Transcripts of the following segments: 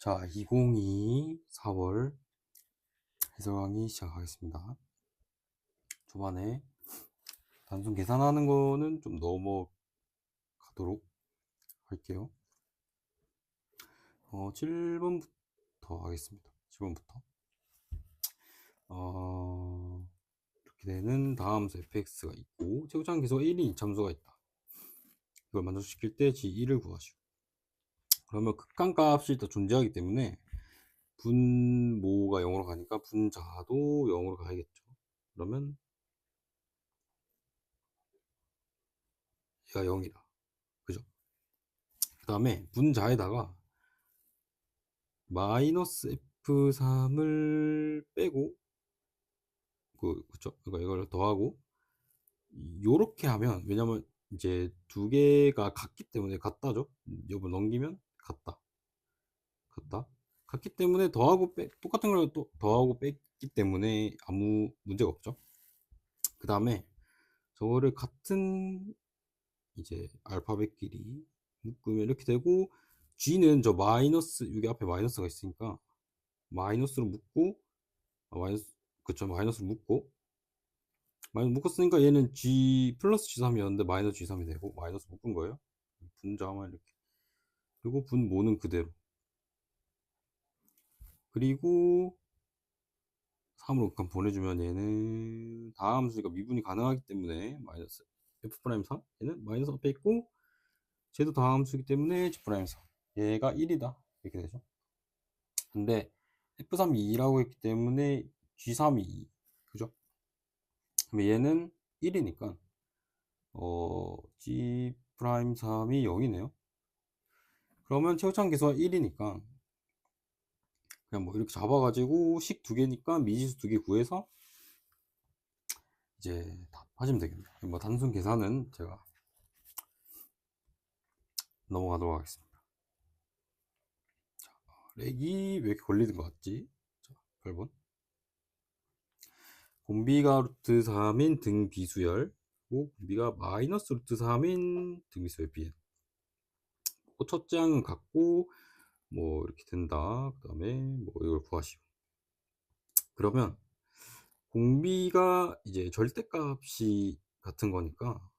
자, 2022 4월 해설 강의 시작하겠습니다. 초반에 단순 계산하는 거는 좀 넘어가도록 할게요. 7번부터 하겠습니다. 7번부터. 이렇게 되는 다함수 fx가 있고, 최고차항 계수가 1인 이참수가 있다. 이걸 만족시킬 때 g1을 구하시오. 그러면 극한값이 더 존재하기 때문에 분모가 0으로 가니까 분자도 0으로 가야겠죠. 그러면 얘가 0이다. 그죠? 그 다음에 분자에다가 마이너스 F3을 빼고 그쵸? 그러니까 이걸 더하고 요렇게 하면, 왜냐면 이제 두 개가 같기 때문에 같다죠? 여부 넘기면 같기 때문에 더하고 똑같은 걸 또 더하고 뺐기 때문에 아무 문제가 없죠. 그 다음에 저거를 같은 이제 알파벳끼리 묶으면 이렇게 되고, G는 저 마이너스, 여기 앞에 마이너스가 있으니까 마이너스로 묶고, 그쵸, 마이너스로 묶고, 마이너스 묶었으니까 얘는 G 플러스 G3이었는데 마이너스 G3이 되고, 마이너스 묶은 거예요. 분자만 이렇게. 그리고 분모는 그대로. 그리고 3으로 극한 보내주면 얘는 다음 수니까 미분이 가능하기 때문에 마이너스 F'3, 얘는 마이너스 앞에 있고, 쟤도 다음 수이기 때문에 G'3, 얘가 1이다. 이렇게 되죠. 근데 F3이 2라고 했기 때문에 G3이 2. 그죠? 그럼 얘는 1이니까 G'3이 0이네요. 그러면 최고차항 계수가 1이니까 그냥 뭐 이렇게 잡아가지고 식 두 개니까 미지수 두 개 구해서 이제 답하시면 되겠네요. 뭐 단순 계산은 제가 넘어가도록 하겠습니다. 자, 렉이 왜 이렇게 걸리는 것 같지? 자, 8번. 공비가 루트 3인 등비수열, 공비가 마이너스 루트 3인 등비수열 bn. 첫째 항은 같고 뭐 이렇게 된다. 그 다음에 뭐 이걸 구하시오. 그러면 공비가 이제 절대값이 같은 거니까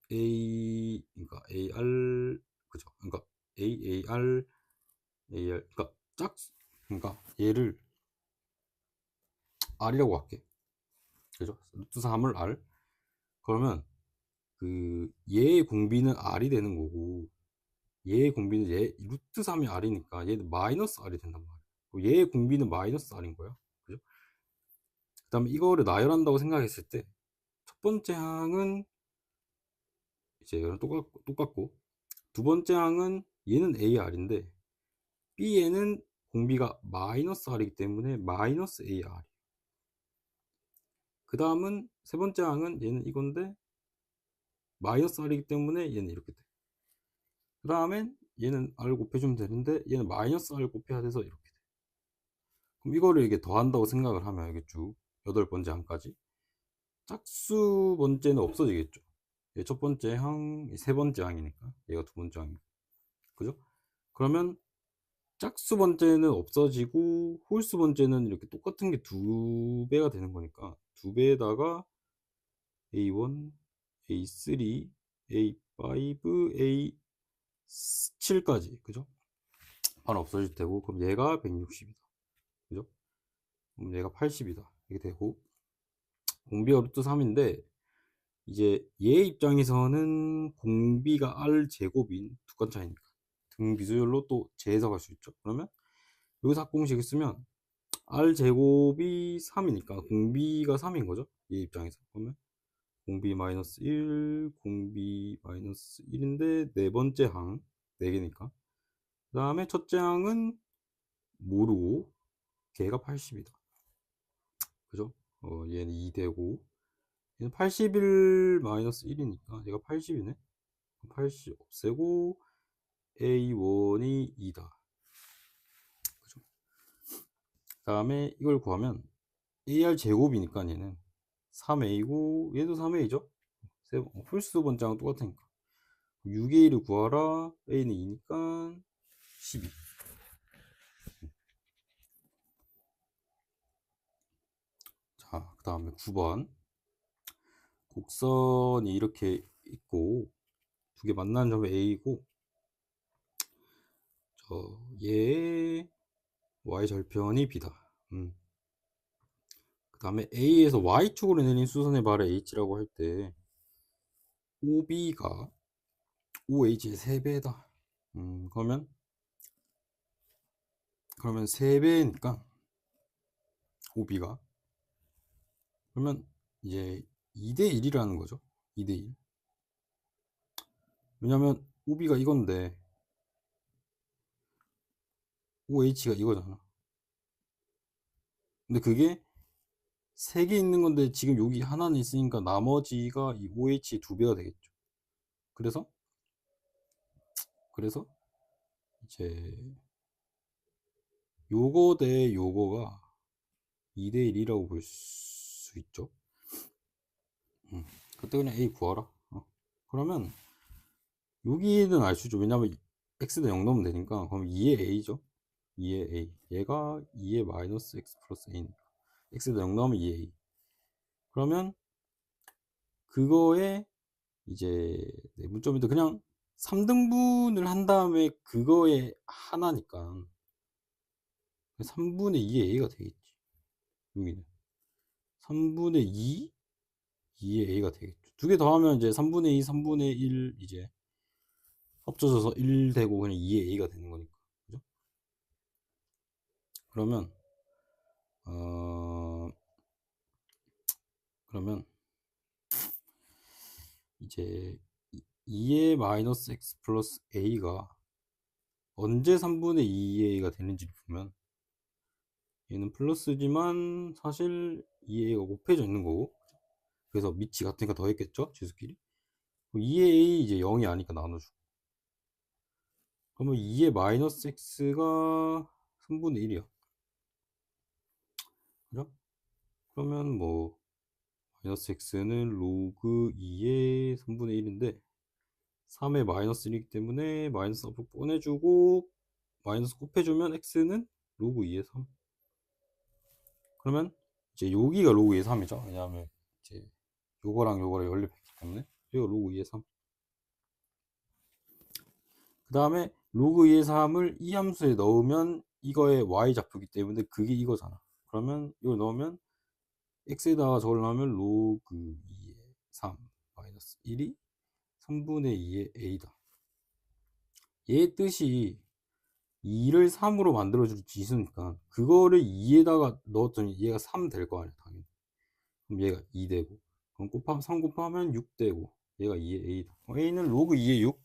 그러니까 AR, 그죠? 그러니까 AR, 그러니까 그러니까 얘를 R이라고 할게. 그죠? 루트 3을 R. 그러면 그 얘의 공비는 R이 되는 거고, 얘의 공비는 루트 3이 R이니까 얘는 마이너스 R이 된단 말이야. 얘의 공비는 마이너스 R인 거야. 그죠? 그 다음에 이거를 나열한다고 생각했을 때 첫 번째 항은 이제 이거랑 똑같고, 두 번째 항은 얘는 AR인데 B에는 공비가 마이너스 R이기 때문에 마이너스 AR. 그 다음은 세 번째 항은 얘는 이건데 마이너스 R이기 때문에 얘는 이렇게 돼. 그 다음엔 얘는 R 곱해주면 되는데 얘는 마이너스 R 곱해야 돼서 이렇게 돼. 그럼 이거를 이게 더한다고 생각을 하면 이게 쭉 8번째 항까지 짝수 번째는 없어지겠죠. 첫 번째 항, 세 번째 항이니까 얘가 두 번째 항이고, 그죠? 그러면 짝수 번째는 없어지고 홀수 번째는 이렇게 똑같은 게 두 배가 되는 거니까 두 배에다가 A1, A3, A5, A7까지, 그죠? 바로 없어질 테고, 그럼 얘가 160이다. 그죠? 그럼 얘가 80이다. 이렇게 되고, 공비가 루트 3인데 이제 얘 입장에서는 공비가 R 제곱인 두 칸 차이니까 등비수열로 또 재해석할 수 있죠. 그러면 여기서 합공식을 쓰면 R 제곱이 3이니까 공비가 3인 거죠. 얘 입장에서. 그러면 공비 마이너스 1, 공비 마이너스 1인데 네 번째 항 4개니까. 그 다음에 첫째 항은 모르고 걔가 80이다. 그죠? 얘는 2되고 얘는 81 마이너스 1이니까 얘가 80이네. 80 없애고 A1이 2다. 그죠? 그 다음에 이걸 구하면 AR 제곱이니까 얘는 3A고 얘도 3A죠? 홀수 번째랑 똑같으니까 6A를 구하라. A는 2니까 12. 다음에 9번 곡선이 이렇게 있고 두 개 만나는 점이 A고 얘의 y절편이 B다. 그 다음에 A에서 Y축으로 내린 수선의 발을 H라고 할 때 OB가 OH의 3배다. 그러면 3배니까 OB가 그러면 이제 2대1이라는 거죠. 2대1. 왜냐면 OB가 이건데 OH가 이거잖아. 근데 그게 3개 있는 건데 지금 여기 하나는 있으니까 나머지가 이 OH의 2배가 되겠죠. 그래서 이제 요거 대 요거가 2대1이라고 볼 수 있죠. 그때 그냥 A 구하라. 그러면 여기는 알 수 있죠. 왜냐면 x는 0 넣으면 되니까. 그럼 2의 a죠. 2의 a. 얘가 2의 마이너스 x 플러스 a니까. x는 0 넣으면 2의 a. 그러면 그거에 이제 문점인데 그냥 3등분을 한 다음에 그거에 하나니까 3분의 2의 a가 되겠지. 여기는 3분의 2 2의 a가 되겠죠. 두 개 더하면 이제 3분의 2 3분의 1 이제 합쳐져서 1 되고 그냥 2의 a가 되는 거니까. 그죠? 그러면 그러면 이제 2의 마이너스 x 플러스 a가 언제 3분의 2a가 되는지 보면 얘는 플러스지만 사실 2a가 곱해져 있는 거고 그래서 밑이 같으니까 더했겠죠 지수끼리. 2a 이제 0이 아니까 나눠주고 그러면 2의 마이너스 x가 3분의 1이야. 그죠? 그러면 뭐 마이너스 x는 로그 2의 3분의 1인데 3의 마이너스 1이기 때문에 마이너스 앞으로 꺼내주고 마이너스 곱해주면 x는 로그 2의 3. 그러면 이제 여기가 로그 2의 3이죠. 왜냐하면 이제 요거랑 요거랑 연립했기 때문에 이거 로그 2의 3. 그 다음에 로그 2의 3을 이 함수에 넣으면 이거의 y좌표기 때문에 그게 이거잖아. 그러면 이걸 넣으면 x에다가 저걸 넣으면 로그 2의 3 마이너스 1이 3분의 2의 a다. 얘의 뜻이 2를 3으로 만들어줄 지수니까 그거를 2에다가 넣었더니 얘가 3 될 거 아니야 당연히. 그럼 얘가 2 되고 그럼 3 곱하면 6 되고 얘가 2의 a다. a는 로그 2의 6.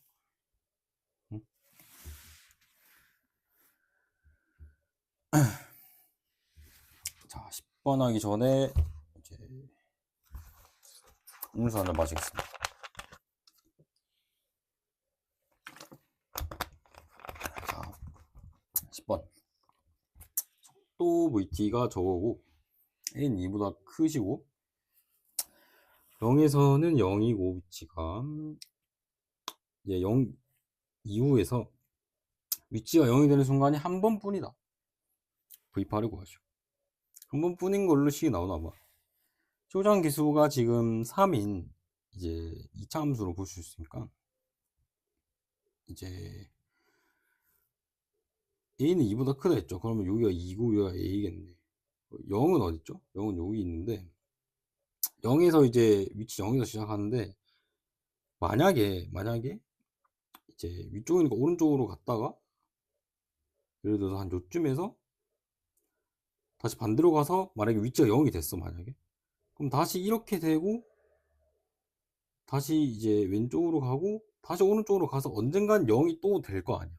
자 10번 하기 전에 이제 음료수 한잔 마시겠습니다. 자 10번 속도 vt가 저거고 n 2보다 크시고 0에서는 0이고 위치가 이제 0 이후에서 위치가 0이 되는 순간이 한 번뿐이다. V8을 구하죠. 한 번뿐인 걸로 식이 나오나 봐. 초장 기수가 지금 3인 이제 2차 함수로 볼 수 있으니까 이제 a는 2보다 크다 했죠. 그러면 여기가 2고 여기가 a겠네. 0은 어딨죠? 0은 여기 있는데 0에서 이제 위치 0에서 시작하는데 만약에 이제 위쪽이니까 오른쪽으로 갔다가 예를 들어서 한 요쯤에서 다시 반대로 가서 만약에 위치가 0이 됐어 만약에 그럼 다시 이렇게 되고 다시 이제 왼쪽으로 가고 다시 오른쪽으로 가서 언젠간 0이 또 될 거 아니야.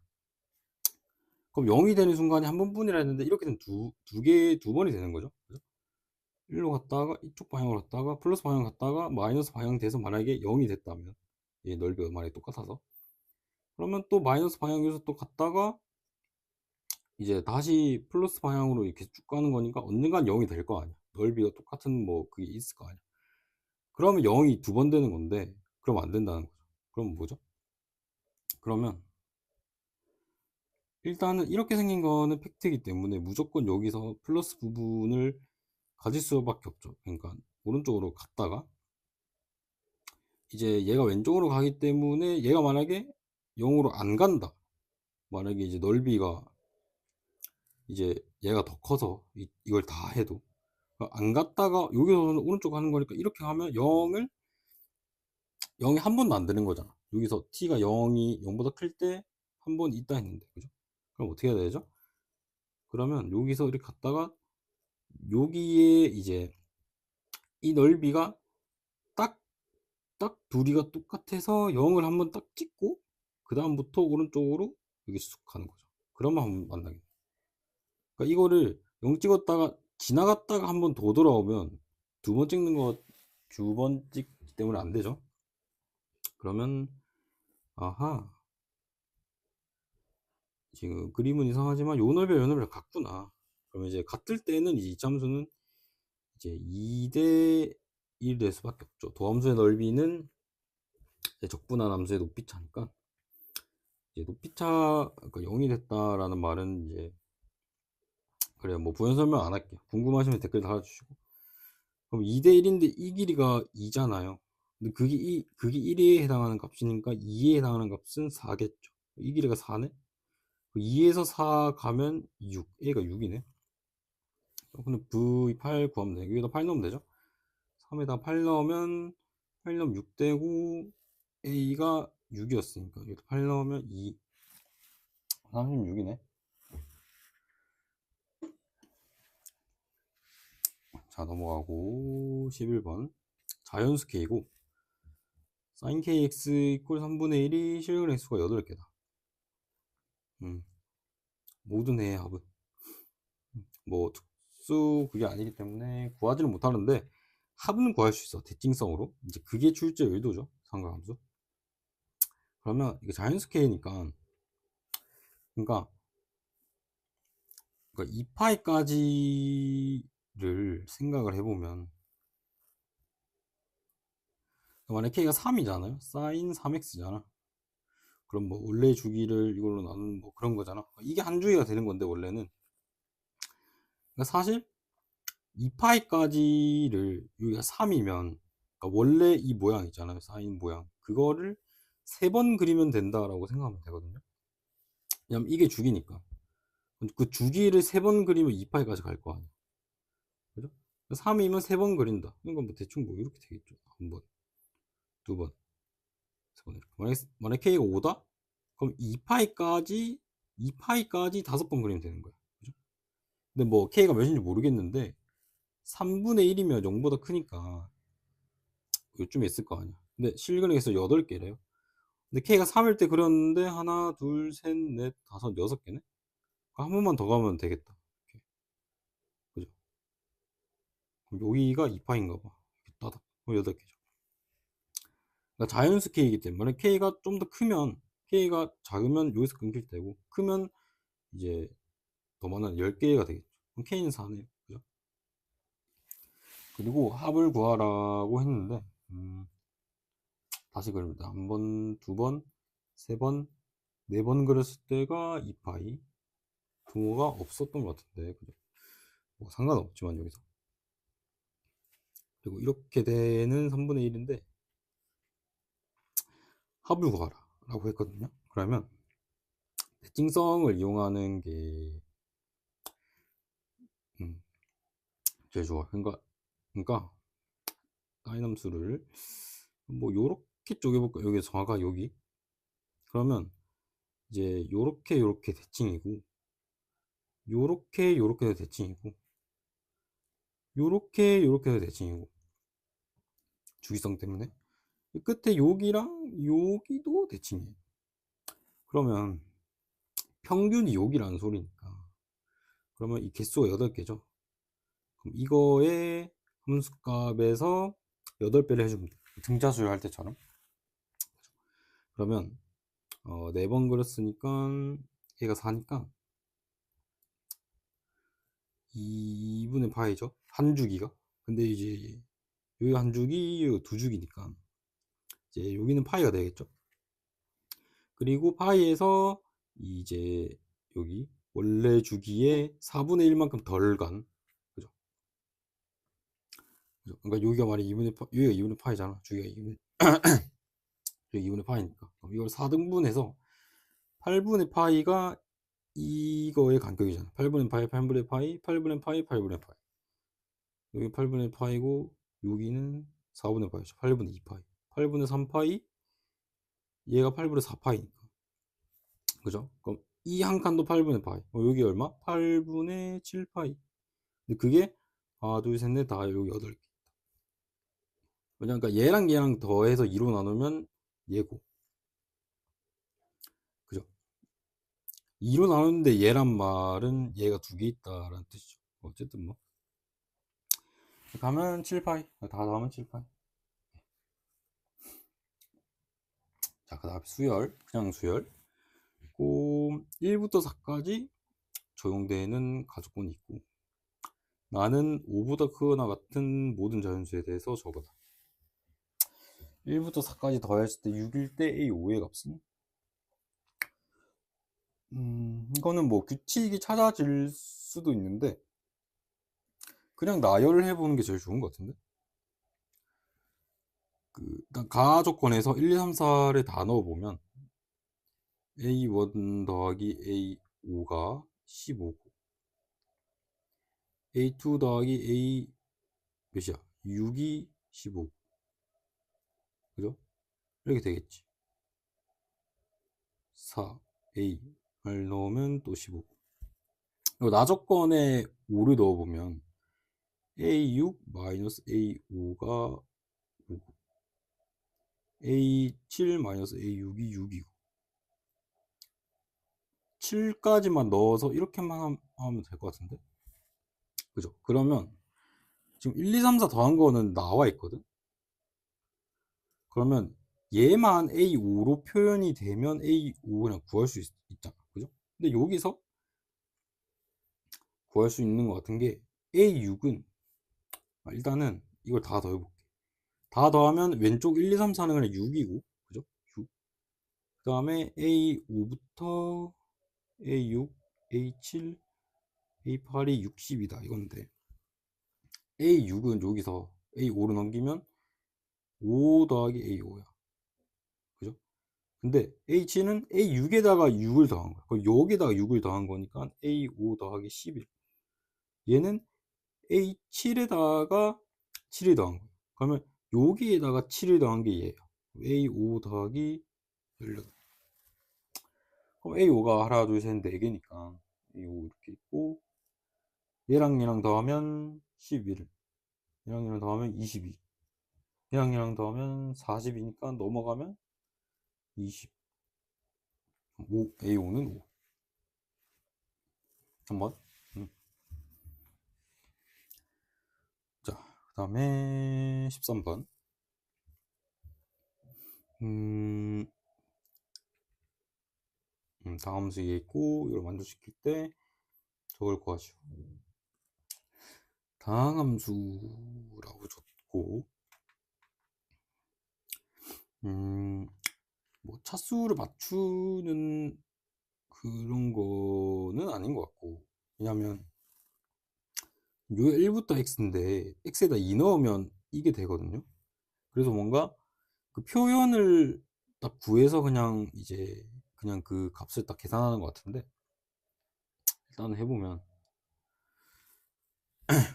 그럼 0이 되는 순간이 한 번뿐이라 했는데 이렇게 되면 두 번이 되는 거죠. 그죠? 1로 갔다가 이쪽 방향으로 갔다가 플러스 방향 갔다가 마이너스 방향 돼서 만약에 0이 됐다면 얘 넓이가 만약에 똑같아서 그러면 또 마이너스 방향에서 또 갔다가 이제 다시 플러스 방향으로 이렇게 쭉 가는 거니까 언젠간 0이 될 거 아니야. 넓이가 똑같은 뭐 그게 있을 거 아니야. 그러면 0이 두 번 되는 건데 그럼 안 된다는 거죠. 그럼 뭐죠? 그러면 일단은 이렇게 생긴 거는 팩트이기 때문에 무조건 여기서 플러스 부분을 가질 수밖에 없죠. 그러니까 오른쪽으로 갔다가 이제 얘가 왼쪽으로 가기 때문에 얘가 만약에 0으로 안 간다. 만약에 이제 넓이가 이제 얘가 더 커서 이걸 다 해도 안 갔다가 여기서는 오른쪽 가는 거니까 이렇게 가면 0이 한 번도 안 되는 거잖아. 여기서 t가 0보다 클 때 한 번 있다 했는데, 그죠? 그럼 어떻게 해야 되죠? 그러면 여기서 이렇게 갔다가 여기에 이제 이 넓이가 딱 둘이가 똑같아서 0을 한번 딱 찍고 그 다음부터 오른쪽으로 여기 쑥 가는 거죠. 그러면 한번 만나겠네. 그러니까 이거를 0 찍었다가 지나갔다가 한 번 더 돌아오면 두 번 찍는 거 두 번 찍기 때문에 안 되죠. 그러면 아하, 지금 그림은 이상하지만 요 넓이랑 같구나. 그러면 이제 같을 때는 이제 이참수는 이제 2대 1 될 수밖에 없죠. 도함수의 넓이는 적분한 함수의 높이차니까 이제 높이차 그러니까 0이 됐다라는 말은 이제 그래요. 뭐 부연 설명 안 할게요. 궁금하시면 댓글 달아주시고. 그럼 2대 1인데 이 길이가 2잖아요. 근데 그게 1에 해당하는 값이니까 2에 해당하는 값은 4겠죠. 이 길이가 4네. 2에서 4 가면 6. A가 6이네. 근데 V8 구하면 돼. 여기다 8 넣으면 되죠. 3에다 8 넣으면 6 되고 A가 6이었으니까 여기다 8 넣으면 2. 36이네. 자, 넘어가고 11번 자연수 K고 sin kx 이퀄 3분의 1이 실근 x수가 8개다. 모든 해의 합은 뭐 특수 그게 아니기 때문에 구하지는 못하는데 합은 구할 수 있어. 대칭성으로 이제 그게 출제 의도죠. 삼각함수. 그러면 이게 자연수 K니까 그러니까 2파이까지를 생각을 해보면 만약 K가 3이잖아요. sin 3x잖아. 그럼 뭐 원래 주기를 이걸로 나누는 뭐 그런 거잖아. 이게 한 주기가 되는 건데 원래는 그러니까 사실 2파이까지를 여기가 3이면 그러니까 원래 이 모양 있잖아요. 사인 모양 그거를 3번 그리면 된다라고 생각하면 되거든요. 왜냐면 이게 주기니까 그 주기를 3번 그리면 2파이까지 갈 거 아니야. 그죠? 3이면 3번 그린다. 그러니까 뭐 대충 뭐 이렇게 되겠죠. 한 번, 두 번, 세 번. 만약 K가 5다? 그럼 2파이까지 5번 그리면 되는 거야. 그죠? 근데 뭐 K가 몇인지 모르겠는데 3분의 1이면 0보다 크니까 요쯤에 있을 거 아니야. 근데 실근에서 8개래요. 근데 K가 3일 때 그렸는데 하나, 둘, 셋, 넷, 다섯, 6개네? 한 번만 더 가면 되겠다. 이렇게. 그죠? 그럼 여기가 2파인가 봐. 따닥. 8개죠. 그러니까 자연수 K이기 때문에 K가 좀 더 크면 K가 작으면 여기서 끊길 테고 크면 이제 더 많은 10개가 되겠죠. 그럼 K는 4네요. 그죠? 그리고 합을 구하라고 했는데 다시 그립니다. 한 번, 두 번, 세 번, 네 번 그렸을 때가 2파이 부호가 없었던 것 같은데 그죠? 뭐 상관없지만 여기서 그리고 이렇게 되는 3분의 1인데 합을 구하라 라고 했거든요. 그러면 대칭성을 이용하는 게 제일 좋아. 그러니까 사인 함수를 뭐 요렇게 쪼개볼까. 여기 정확하게 여기 그러면 이제 요렇게 대칭이고 요렇게 대칭이고 요렇게 대칭이고 주기성 때문에 끝에 여기랑 여기도 대칭이에요. 그러면 평균이 여기라는 소리니까 그러면 이 개수가 8개죠. 그럼 이거의 함수값에서 8배를 해주면 돼. 등차수열 할 때처럼. 그러면 4번 그렸으니까 얘가 4니까 2분의 파이죠. 한 주기가. 근데 이제 여기 한 주기, 여기 두 주기니까 이제 여기는 파이가 되겠죠. 그리고 파이에서 이제 여기 원래 주기에 4분의 1만큼 덜 간, 그죠? 그죠? 그러니까 여기가 만약 2분의 파, 여기가 2분의 파이잖아. 주기가 2분의, 여기 2분의 파이니까. 그럼 이걸 4등분해서 8분의 파이가 이거의 간격이잖아. 8분의 파이, 8분의 파이, 8분의 파이, 8분의 파이. 여기 8분의 파이고, 여기는 4분의 파이죠. 8분의 2파이. 8분의 3파이, 얘가 8분의 4파이니까. 그죠? 그럼 이 한 칸도 8분의 파이. 여기 얼마? 8분의 7파이. 근데 그게 하나, 둘, 셋, 넷, 다 여기 8개. 왜냐면 그러니까 얘랑 더해서 2로 나누면 얘고. 그죠? 2로 나누는데 얘란 말은 얘가 두 개 있다라는 뜻이죠. 어쨌든 뭐. 가면 7파이. 다 더하면 7파이. 자, 그 다음에 수열. 그냥 수열. 고 1부터 4까지 적용되는 가족분이 있고, 나는 5보다 크거나 같은 모든 자연수에 대해서 적어다. 1부터 4까지 더했을 때 6일 때 A5의 값은, 이거는 뭐 규칙이 찾아질 수도 있는데 그냥 나열을 해보는 게 제일 좋은 것 같은데. 일단 가조건에서 1, 2, 3, 4를 다 넣어보면 A1 더하기 A5가 15고, A2 더하기 A 몇이야? 6이 15. 그죠? 이렇게 되겠지. 4, A 를 넣으면 또 15. 그리고 나조건에 5를 넣어보면 A6 마이너스 A5가 5고, A7 마이너스 A6이 6이고, 7까지만 넣어서 이렇게만 하면 될 것 같은데? 그죠? 그러면 지금 1, 2, 3, 4 더한 거는 나와 있거든? 그러면 얘만 A5로 표현이 되면 A5 그냥 구할 수 있잖아. 그죠? 근데 여기서 구할 수 있는 것 같은 게 A6은, 일단은 이걸 다 더해볼게. 다 더하면 왼쪽 1, 2, 3, 4는 그냥 6이고, 그죠? 6. 그 다음에 A5부터 A6, A7, A8이 60이다. 이건데, A6은 여기서 A5로 넘기면 5 더하기 A5야. 그죠? 근데 H는 A6에다가 6을 더한 거야. 그럼 여기다가 6을 더한 거니까 A5 더하기 11. 얘는 A7에다가 7을 더한 거야. 그러면 여기에다가 7을 더한 게 얘야. A5 더하기 16. 그럼 A5가 하나, 둘, 셋, 4개니까 A5 이렇게 있고, 얘랑 더하면 11. 얘랑 더하면 22. 얘랑 더하면 40이니까 넘어가면 20. 5, A5는 5. 한번. 자, 그 다음에 13번. 다음 수에 있고, 이걸 만족시킬 때 저걸 구하시오. 다항함수라고 줬고, 뭐 차수를 맞추는 그런 거는 아닌 것 같고, 왜냐면 요 1부터 x인데 x에다 2 넣으면 이게 되거든요. 그래서 뭔가 그 표현을 딱 구해서 그냥 이제 그냥 그 값을 딱 계산하는 것 같은데, 일단 해보면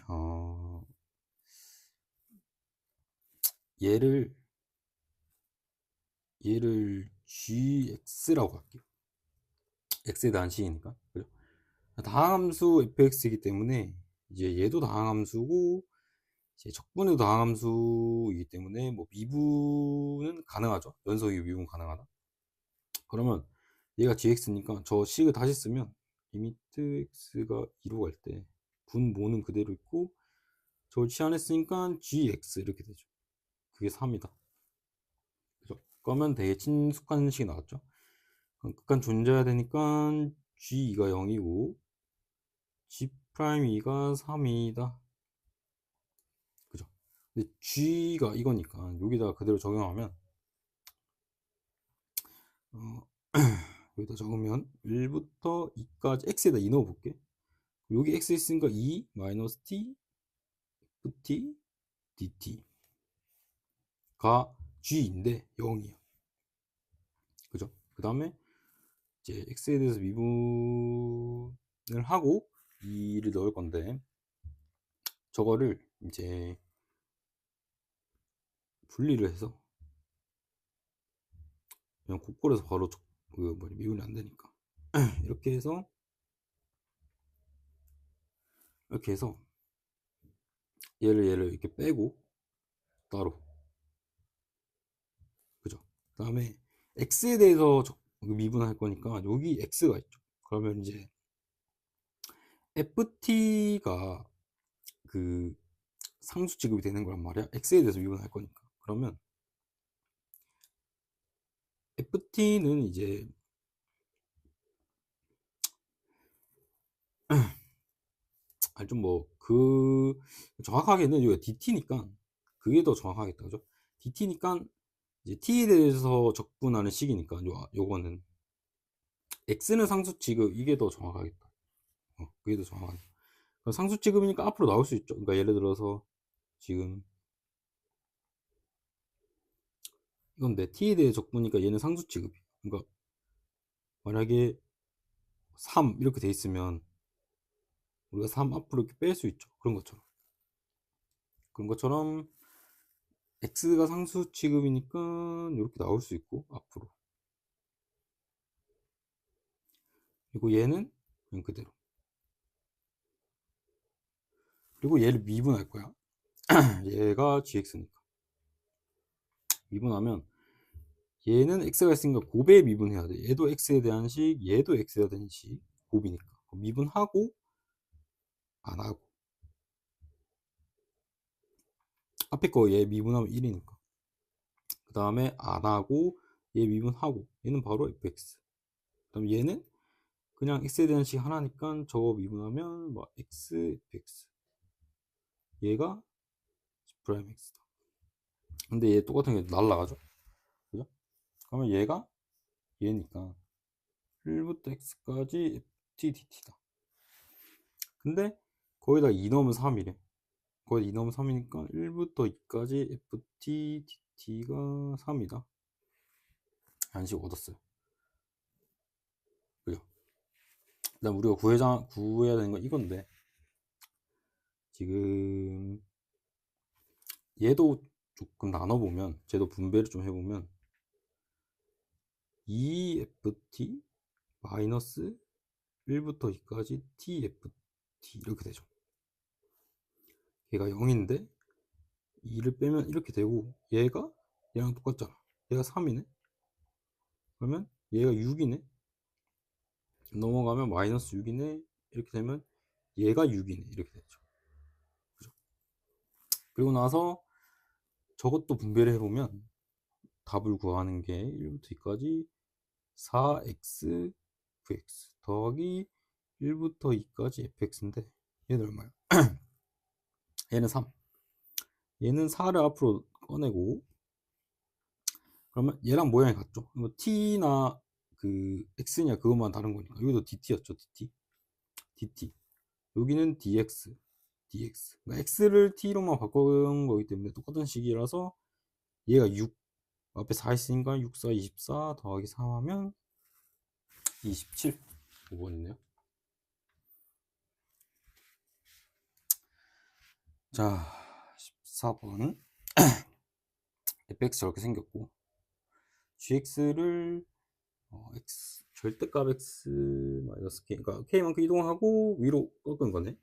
어, 얘를 gx라고 할게요. x에 대한 식이니까. 그죠? 다항함수 fx이기 때문에 이제 얘도 다항함수고, 이제 적분에도 다항함수이기 때문에 뭐 미분은 가능하죠. 연속이고 미분 가능하다. 그러면 얘가 gx니까 저 식을 다시 쓰면 리미트 x가 2로 갈 때 분모는 그대로 있고, 저걸 치환했으니까 gx 이렇게 되죠. 그게 3이다. 그죠? 그러면 되게 친숙한 식이 나왔죠. 극한 존재해야 되니까 g2가 0이고 g'2가 3이다. 그죠? 근데 g가 이거니까 여기다가 그대로 적용하면 어, 여기다 적으면 1부터 2까지 x에다 2 넣어볼게. 여기 x 있으니까 2 마이너스 t ft dt가 g인데 0이야. 그죠? 그 다음에 이제 x에 대해서 미분을 하고 2를 넣을 건데, 저거를 이제 분리를 해서 그냥 곡골에서 바로 미분이 안 되니까 이렇게 해서 얘를 이렇게 빼고 따로. 그죠? 그 다음에 x에 대해서 미분할 거니까 여기 x가 있죠. 그러면 이제 ft가 그 상수 지급이 되는 거란 말이야. x에 대해서 미분할 거니까. 그러면 ft는 이제 좀 뭐 정확하게는 이거 dt니까 그게 더 정확하겠다. 그죠? dt니까 이제 t에 대해서 적분하는 식이니까 요거는 x는 상수 지급, 이게 더 정확하겠다. 그게 더 정확하겠다. 상수 지급이니까 앞으로 나올 수 있죠. 그러니까 예를 들어서 지금 이건데 t에 대해 적분이니까 얘는 상수 지급이야. 그러니까 만약에 3 이렇게 돼 있으면 우리가 3 앞으로 이렇게 뺄 수 있죠. 그런 것처럼 x가 상수 취급이니까 이렇게 나올 수 있고 앞으로. 그리고 얘는 그냥 그대로. 그리고 얘를 미분할 거야. 얘가 gx니까 미분하면 얘는 x가 있으니까 곱에 미분해야 돼. 얘도 x에 대한 식, 얘도 x에 대한 식, 곱이니까 미분하고 안 하고. 앞에 거 얘 미분하면 1이니까. 그 다음에 안 하고 얘 미분하고, 얘는 바로 fx. 그 다음에 얘는 그냥 x에 대한 식 하나니까 저거 미분하면 뭐 x, fx. 얘가 프라임 x다. 근데 얘 똑같은 게 날라가죠. 그죠? 그러면 얘니까 1부터 x까지 ft dt다. 근데 거기다 2 넣으면 3이래. 거기다 2 넣으면 3이니까 1부터 2까지 ft dt가 3이다. 안식 얻었어요. 그죠? 그다음 우리가 구해야 되는 건 이건데, 지금 얘도 조금 나눠보면, 쟤도 분배를 좀 해보면 2ft 마이너스 1부터 2까지 tft 이렇게 되죠. 얘가 0인데 2를 빼면 이렇게 되고, 얘랑 똑같잖아. 얘가 3이네. 그러면 얘가 6이네. 넘어가면 마이너스 6이네. 이렇게 되면 얘가 6이네. 이렇게 되죠. 그죠? 그리고 나서 저것도 분배를 해보면 답을 구하는 게 1부터 2까지 4x vx 더하기 1부터 2까지 fx인데, 얘는 얼마야? 얘는 3. 얘는 4를 앞으로 꺼내고, 그러면 얘랑 모양이 같죠? 뭐 t나 그 x냐 그것만 다른 거니까. 여기도 dt였죠. dt. 여기는 dx. 그러니까 x를 t로만 바꾼 거기 때문에 똑같은 식이라서 얘가 6, 앞에 4 있으니까 6, 4, 24 더하기 3 하면 27. 5번이네요. 자, 14번. fx 저렇게 생겼고, gx를 x 절대값 x 마이너스 k, 그러니까 k만큼 이동하고 위로 꺾은 거네.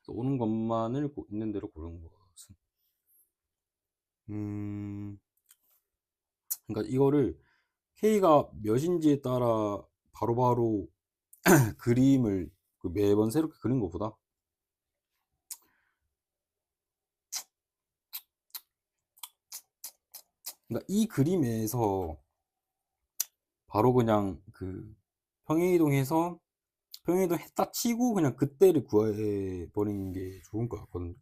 오는 것만을 있는 대로 고른 것은, 그러니까 이거를 k가 몇인지에 따라 바로바로 그림을 매번 새롭게 그린 것보다, 그러니까 이 그림에서 바로 그냥 평행이동해서 평행이동 했다 치고 그냥 그때를 구해 버리는 게 좋은 것 같거든요.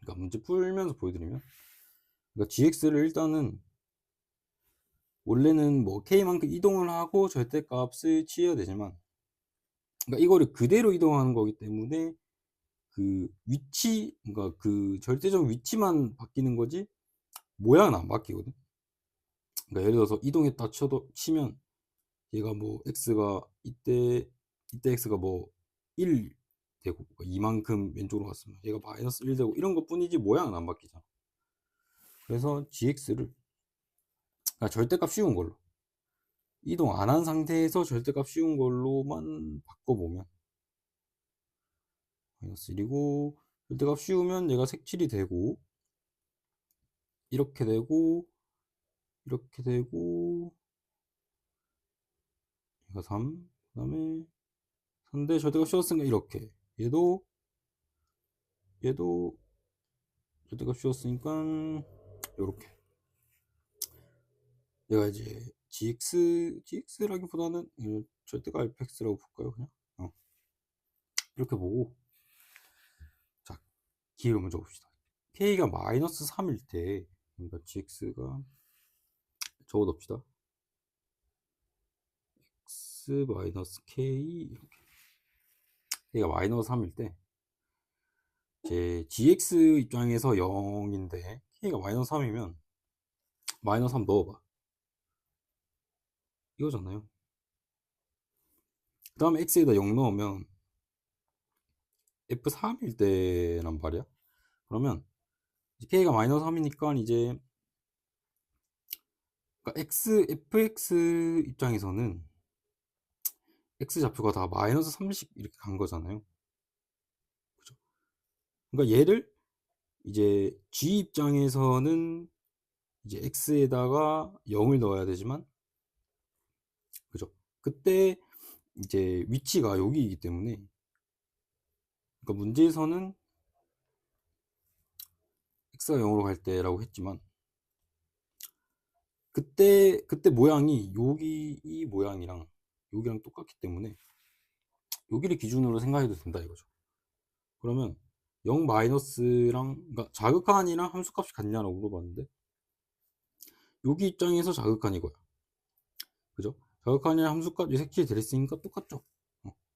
그러니까 문제 풀면서 보여드리면, 그러니까 gx를 일단은 원래는 뭐 k만큼 이동을 하고 절대값을 취해야 되지만, 그러니까 이거를 그대로 이동하는 거기 때문에 그 위치, 그러니까 그 절대적 위치만 바뀌는 거지 모양은 안 바뀌거든. 그러니까 예를 들어서 이동했다 치면 얘가 뭐 x가 이때 x가 뭐 1 되고 이만큼 왼쪽으로 갔으면 얘가 마이너스 1 되고 이런 것 뿐이지 모양은 안 바뀌잖아. 그래서 gx를 절대값 쉬운 걸로, 이동 안 한 상태에서 절대값 쉬운 걸로만 바꿔보면 마이너스 1이고, 절대값 쉬우면 얘가 색칠이 되고 이렇게 되고 이렇게 되고 얘가 3, 그 다음에 3대 절대값 쉬웠으니까 이렇게, 얘도 절대값 쉬웠으니까 요렇게 얘가 이제 gx라기보다는 절대값 fx라고 볼까요 그냥. 이렇게 보고, 자 기회를 먼저 봅시다. k가 마이너스 3일 때, 그러니까 gx가 적어둡시다. x 마이너스 k, 이렇게 k가 마이너스 3일 때 제 gx 입장에서 0인데 k가 마이너스 3이면 마이너스 3 넣어봐, 이거잖아요. 그 다음에 x에다 0 넣으면 f3일 때란 말이야. 그러면 k가 마이너스 3이니까 이제 그러니까 fx 입장에서는 x 좌표가 다 마이너스 30 이렇게 간 거잖아요. 그죠? 그러니까 얘를 이제 g 입장에서는 이제 x에다가 0을 넣어야 되지만, 그죠? 그때 이제 위치가 여기이기 때문에, 그러니까 문제에서는 x가 0으로 갈 때라고 했지만, 그때 모양이 여기 이 모양이랑 여기랑 똑같기 때문에 여기를 기준으로 생각해도 된다 이거죠. 그러면 0 마이너스랑, 그러니까 자극한이랑 함수값이 같냐라고 물어봤는데 여기 입장에서 자극한 이거야. 그죠? 자극한이랑 함수값이 색칠이 됐으니까 똑같죠.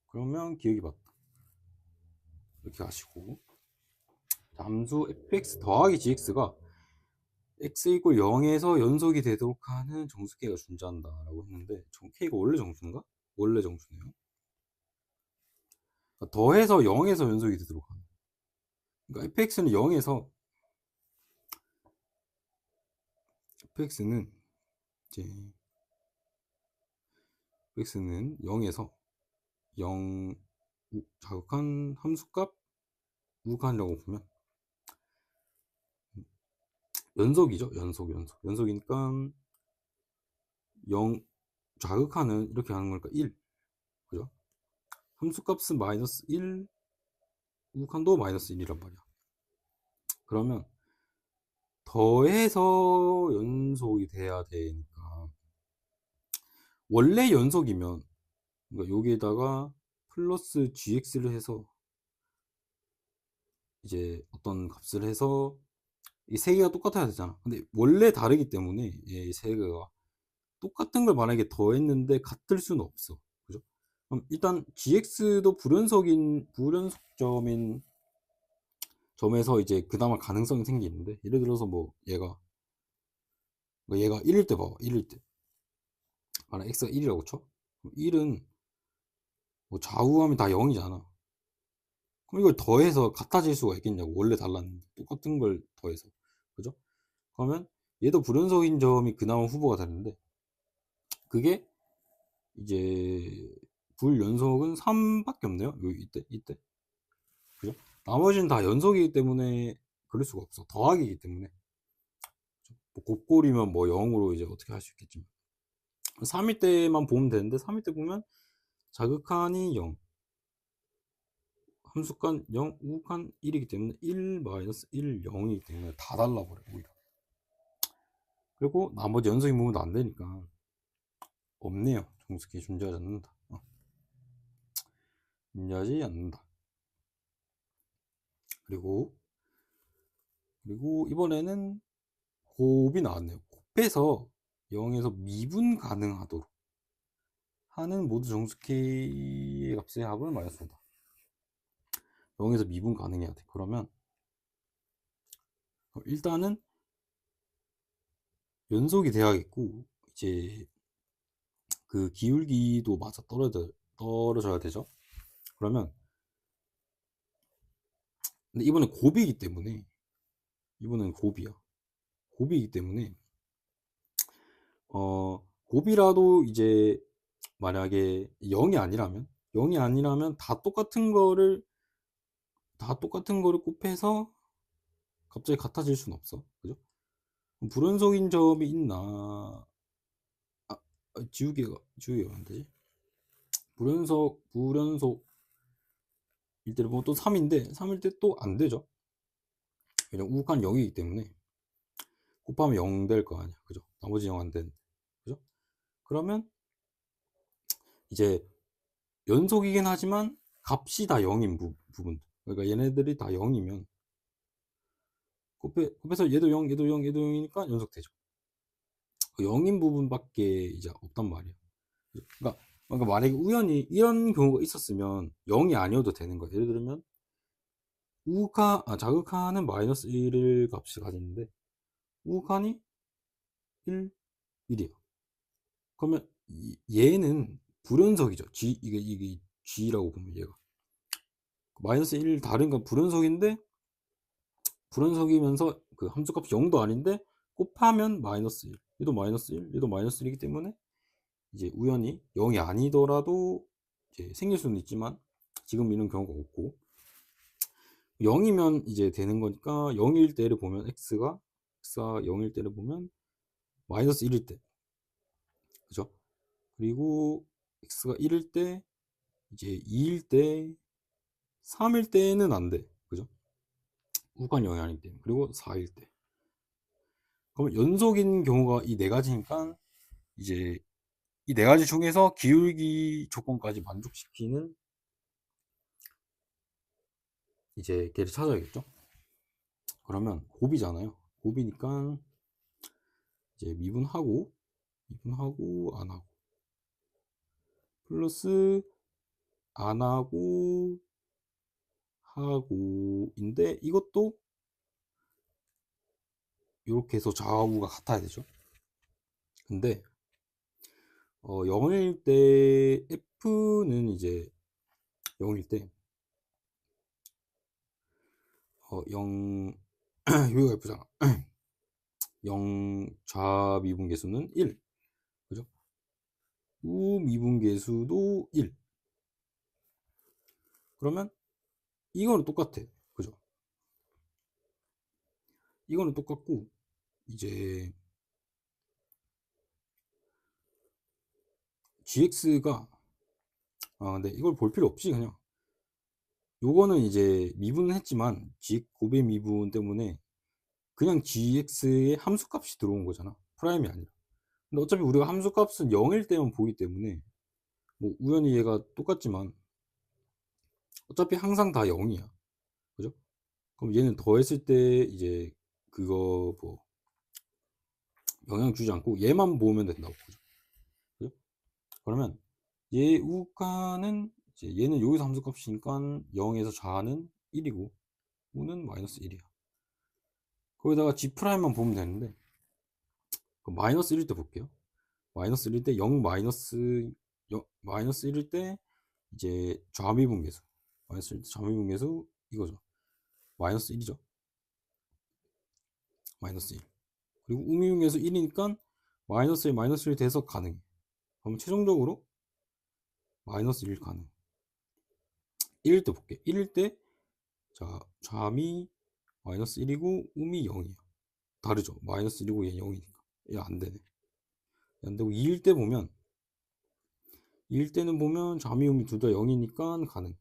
그러면 기억이 맞다, 이렇게 하시고, 함수 fx 더하기 gx가 x 이퀄 0에서 연속이 되도록 하는 정수계가 존재한다 라고 했는데, k가 원래 정수인가? 원래 정수네요. 그러니까 더해서 0에서 연속이 되도록 하는, 그러니까 fx는 0에서, fx는 이제 fx는 0에서 0 자극한 함수값 우극한이라고 보면 연속이죠. 연속이니까 0 자극하는 이렇게 하는 거니까 1, 그죠? 함수값은 마이너스 1, 우극한도 마이너스 1이란 말이야. 그러면 더해서 연속이 돼야 되니까, 원래 연속이면 그러니까 여기에다가 플러스 gx를 해서 이제 어떤 값을 해서 이 세 개가 똑같아야 되잖아. 근데 원래 다르기 때문에 이 세 개가 똑같은 걸 만약에 더했는데 같을 수는 없어. 그죠? 그럼 일단 gx도 불연속점인 점에서 이제 그나마 가능성이 생기는데, 예를 들어서 뭐 얘가 1일 때 봐봐. 1일 때 만약 x가 1이라고 쳐. 그럼 1은 뭐 좌우하면 다 0이잖아. 그럼 이걸 더해서 같아질 수가 있겠냐고. 원래 달랐는데 똑같은 걸 더해서. 그죠? 그러면 얘도 불연속인 점이 그나마 후보가 되는데, 그게 이제 불연속은 3밖에 없네요. 이때. 그죠? 나머지는 다 연속이기 때문에 그럴 수가 없어. 더하기이기 때문에. 뭐 곱골이면 뭐 0으로 이제 어떻게 할 수 있겠지만 3일 때만 보면 되는데, 3일 때 보면 자극한이 0, 함수간 0, 우극한 1이기 때문에 1 마이너스 1 0이기 때문에 다 달라버려 오히려. 그리고 나머지 연속이 모으면 안 되니까 없네요. 정수기 존재하지 않는다. 존재하지 않는다. 그리고 이번에는 곱이 나왔네요. 곱해서 0에서 미분 가능하도록 하는 모두 정수기의 값의 합을 말했습니다. 0에서 미분 가능해야 돼. 그러면 일단은 연속이 돼야겠고, 이제 그 기울기도 맞아 떨어져야 되죠. 그러면 근데 이번엔 곱이기 때문에, 이번엔 곱이야. 곱이기 때문에 곱이라도 이제 만약에 0이 아니라면 다 똑같은 거를 곱해서 갑자기 같아질 수는 없어. 그죠? 그럼 불연속인 점이 있나? 지우개가 안 되지? 불연속일 때를 보면 또 3인데 3일 때 또 안 되죠. 왜냐면 우극한 0이기 때문에 곱하면 0 될 거 아니야. 그죠? 나머지 0 안 되는데. 그죠? 그러면 이제 연속이긴 하지만 값이 다 0인 부분. 그러니까 얘네들이 다 0이면 곱해서 얘도 0, 얘도 0, 얘도 0이니까 연속되죠. 0인 부분밖에 이제 없단 말이야. 그러니까 만약에 우연히 이런 경우가 있었으면 0이 아니어도 되는 거야. 예를 들면 자극하는 마이너스 1을 값이 가졌는데 우극한이 1, 1이야. 그러면 얘는 불연속이죠. 이게 G라고 보면 얘가 마이너스 1 다른 건 불연속인데 불연속이면서 그 함수값이 0도 아닌데 곱하면 마이너스 1 얘도 마이너스 1 얘도 마이너스 1이기 때문에 이제 우연히 0이 아니더라도 이제 생길 수는 있지만 지금 이런 경우가 없고 0이면 이제 되는 거니까 0일 때를 보면 x가 0일 때를 보면 마이너스 1일 때 그죠? 그리고 x가 1일 때 이제 2일 때 3일 때는 안 돼. 그죠? 우간 0이 아니기 때문에 그리고 4일 때 그러면 연속인 경우가 이 네 가지니까 이제 이 네 가지 중에서 기울기 조건까지 만족시키는 이제 걔를 찾아야겠죠? 그러면 곱이잖아요. 곱이니까 이제 미분하고 안 하고 플러스 안 하고 하고인데 이것도 이렇게 해서 좌우가 같아야 되죠. 근데 0일 때 f는 이제 0일 때 0 여기가 f잖아. 0 좌미분계수는 1 그죠? 우미분계수도 1 그러면 이거는 똑같아. 그죠? 이거는 똑같고 이제 gx가 근데 이걸 볼 필요 없이 그냥 요거는 이제 미분은 했지만 곱의 미분 때문에 그냥 gx의 함수값이 들어온 거잖아. 프라임이 아니라. 근데 어차피 우리가 함수값은 0일 때만 보기 때문에 뭐 우연히 얘가 똑같지만 어차피 항상 다 0이야. 그죠? 그럼 얘는 더했을 때 이제 그거 뭐 영향 주지 않고 얘만 보면 된다고. 그죠? 그죠? 그러면 얘 우가는 이제 얘는 여기서 함수값이니까 0에서 좌는 1이고 우는 마이너스 1이야. 거기다가 g'만 보면 되는데 마이너스 1일 때 볼게요. 마이너스 1일 때 0 마이너스 1일 때 이제 좌미분계수 마이너스 1일 때 좌미분계수 이거죠. 마이너스 1이죠. 마이너스 1 그리고 우미분계수 1이니까 마이너스 1 마이너스 1 돼서 가능해. 그럼 최종적으로 마이너스 1 가능. 1일 때 볼게. 1일 때 자 좌미 마이너스 1이고 우미 0이야. 다르죠. 마이너스 1이고 얘 0이니까 얘 안되네. 안 되고 2일 때 보면 2일 때는 보면 좌미 우미 둘 다 0이니까 가능.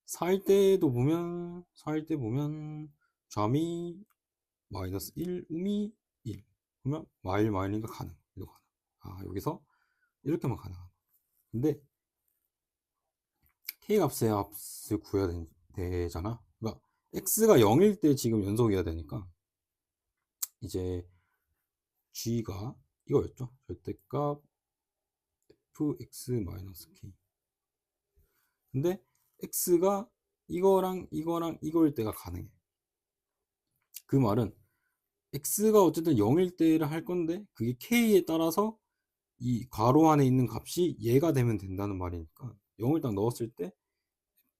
4일 때 보면 좌미 마이너스 1 우미 1 그러면 마일이니까 가능. 이거 가능. 여기서 이렇게만 가능하다. 근데 K값의 값을 구해야 되잖아. 그러니까 X가 0일 때 지금 연속이어야 되니까 이제 G가 이거였죠. 절대값 fx-k 근데 x가 이거랑 이거랑 이거일 때가 가능해. 그 말은 x가 어쨌든 0일 때를 할 건데 그게 k에 따라서 이 괄호 안에 있는 값이 얘가 되면 된다는 말이니까 0을 딱 넣었을 때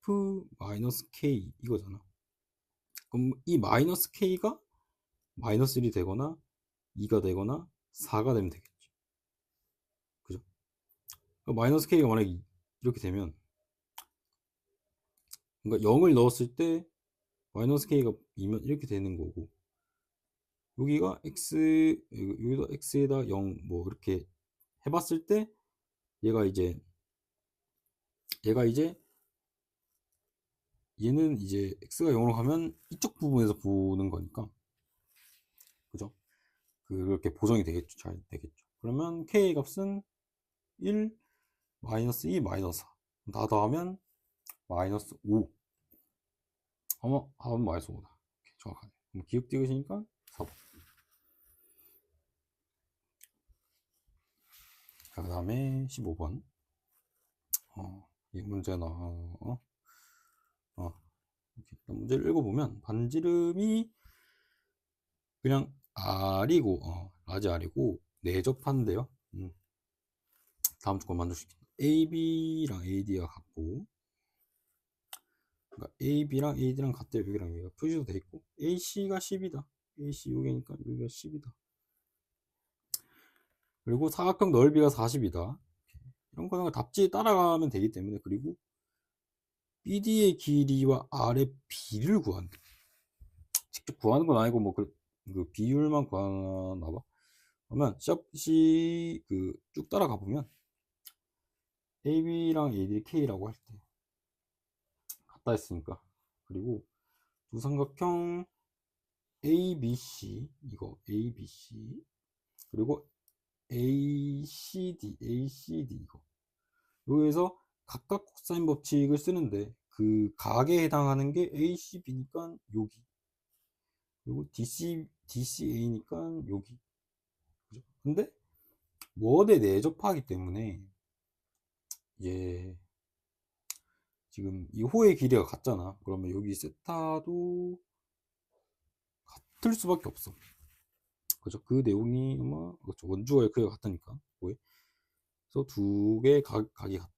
f-k 이거잖아. 그럼 이 마이너스 k가 마이너스 1이 되거나 2가 되거나 4가 되면 되겠지. 그죠? 그러니까 마이너스 k가 만약에 이렇게 되면, 그러니까 0을 넣었을 때 마이너스 k가 2면 이렇게 되는 거고, 여기가 x, 여기다 x에다 0 뭐 이렇게 해봤을 때 얘가 이제 얘는 이제 x가 0으로 가면 이쪽 부분에서 보는 거니까, 그죠? 그렇게 보정이 되겠죠. 잘 되겠죠. 그러면 k 값은 1, 마이너스 2, 마이너스 4. 다 더하면 마이너스 5. 아마 답은 마이너스 5다. 정확하네. 그럼 기억 띄우시니까 4번. 자, 그 다음에 15번. 이 문제나, 이렇게 일단 문제를 읽어보면, 반지름이 그냥 R이고, 라지 R이고, 내접한데요. 다음 조건 만족시킨다. AB랑 AD가 같고, 그러니까 AB랑 AD랑 같대요. 여기랑 여기가 표시도 돼 있고, AC가 10이다. AC 여기니까 여기가 10이다. 그리고 사각형 넓이가 40이다. 이런 거는 답지에 따라가면 되기 때문에. 그리고 BD의 길이와 R의 비를 구한다. 직접 구하는 건 아니고 뭐 그 비율만 구하나 봐. 그러면 시합시 쭉 따라가 보면 AB랑 AD K라고 할 때 같다 했으니까. 그리고 두 삼각형 ABC 이거 ABC 그리고 ACD 이거 여기에서 각각 코사인 법칙을 쓰는데 그 각에 해당하는 게 ACB니까 여기, 그리고 DCA니까 여기. 그죠? 근데 원에 내접하기 때문에 이제 지금 이 호의 길이가 같잖아. 그러면 여기 세타도 같을 수밖에 없어. 그죠? 그 내용이 아마 그렇죠. 원주어의 크기가 같으니까. 그래서 두 개의 각이 같다.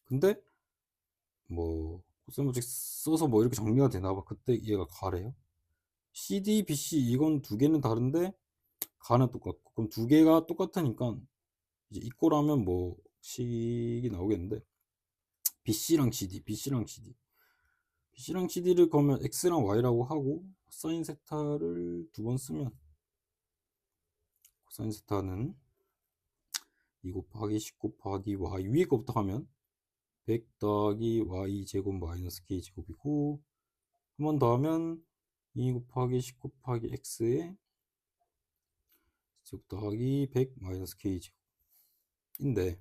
근데 뭐 코사인 법칙 써서 뭐 이렇게 정리가 되나 봐. 그때 얘가 가래요. CD, BC 이건 두 개는 다른데 가는 똑같고, 그럼 두 개가 똑같으니까 이제 이꼬라면 뭐 식이 나오겠는데 BC랑 CD, BC랑 CD, BC랑 CD를 그러면 X랑 Y라고 하고 코사인 세타를 두 번 쓰면 코사인 세타는 2 곱하기 10 곱하기 Y 위에 거부터 하면 100 더하기 Y 제곱 마이너스 K 제곱이고, 한 번 더 하면 2 곱하기 10 곱하기 X에 제곱 더하기 100 마이너스 K 제곱인데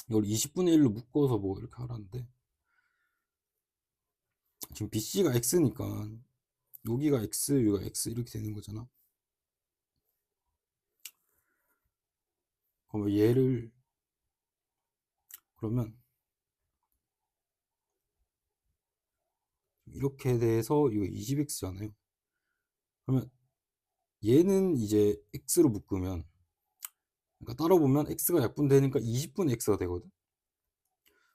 이걸 20분의 1로 묶어서 뭐 이렇게 하라는데, 지금 BC가 X니까 여기가 X, 여기가 X 이렇게 되는 거잖아. 그러면 얘를 그러면 이렇게 돼서 이거 20X잖아요. 그러면 얘는 이제 X로 묶으면, 그러니까 따로 보면 X가 약분되니까 20분의 X가 되거든.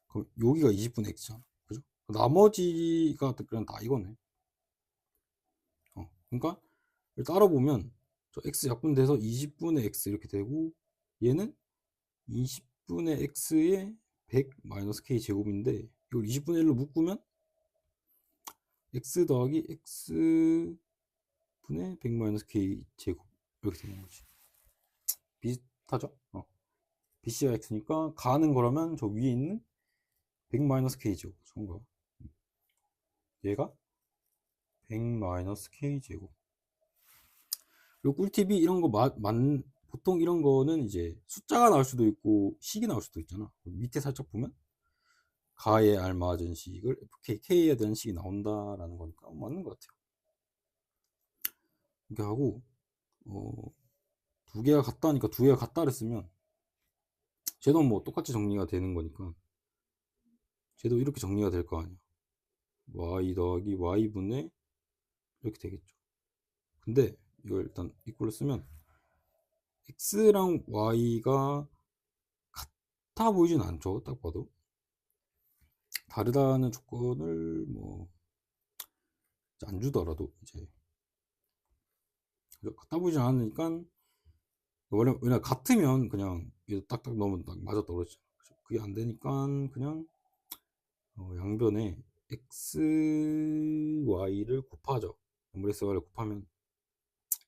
그럼 여기가 20분의 X잖아. 그죠? 나머지가 그냥 다 이거네. 그러니까 따로 보면 저 X 약분돼서 20분의 X 이렇게 되고, 얘는 20분의 X에 100 마이너스 K 제곱인데 이걸 20분의 1로 묶으면 X 더하기 X 분의 100 마이너스 K 제곱 이렇게 되는 거지. 비슷하죠? BC가 X니까 가는 거라면 저 위에 있는 100 마이너스 K 제곱 정가, 얘가 100 마이너스 K 제곱. 그리고 꿀팁이 이런 거 보통 이런 거는 이제 숫자가 나올 수도 있고 식이 나올 수도 있잖아. 밑에 살짝 보면 가에 알맞은 식을 FK, K에 대한 식이 나온다라는 거니까 맞는 것 같아요. 이렇게 하고 두 개가 같다니까 두 개가 같다 그랬으면 쟤도 뭐 똑같이 정리가 되는 거니까 쟤도 이렇게 정리가 될 거 아니야. y 더하기 y분의 이렇게 되겠죠. 근데 이걸 일단 이꼴로 쓰면 x랑 y가 같아 보이진 않죠. 딱 봐도 다르다는 조건을 뭐 안 주더라도 이제 같아 보이진 않으니까 왜냐 같으면 그냥 딱딱 넣으면 딱 맞아 떨어지죠. 그게 안 되니까 그냥 양변에 x, y를 곱하죠. x, y를 곱하면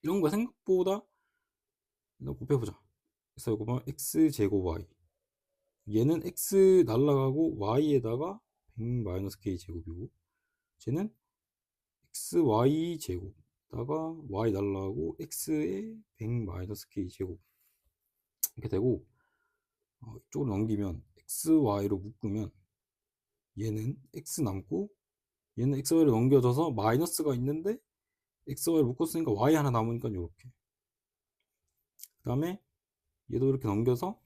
이런 거 생각보다 일단 곱해보자. 그래서 곱하면 x 제곱 y 얘는 x 날라가고 y에다가 100-k 제곱이고 쟤는 x, y 제곱다가 y 날라가고 x에 100-k 제곱 이렇게 되고 이쪽으로 넘기면 x, y로 묶으면 얘는 x 남고 얘는 x, y로 넘겨져서 마이너스가 있는데 x, y를 묶었으니까 y 하나 남으니까 이렇게 그 다음에 얘도 이렇게 넘겨서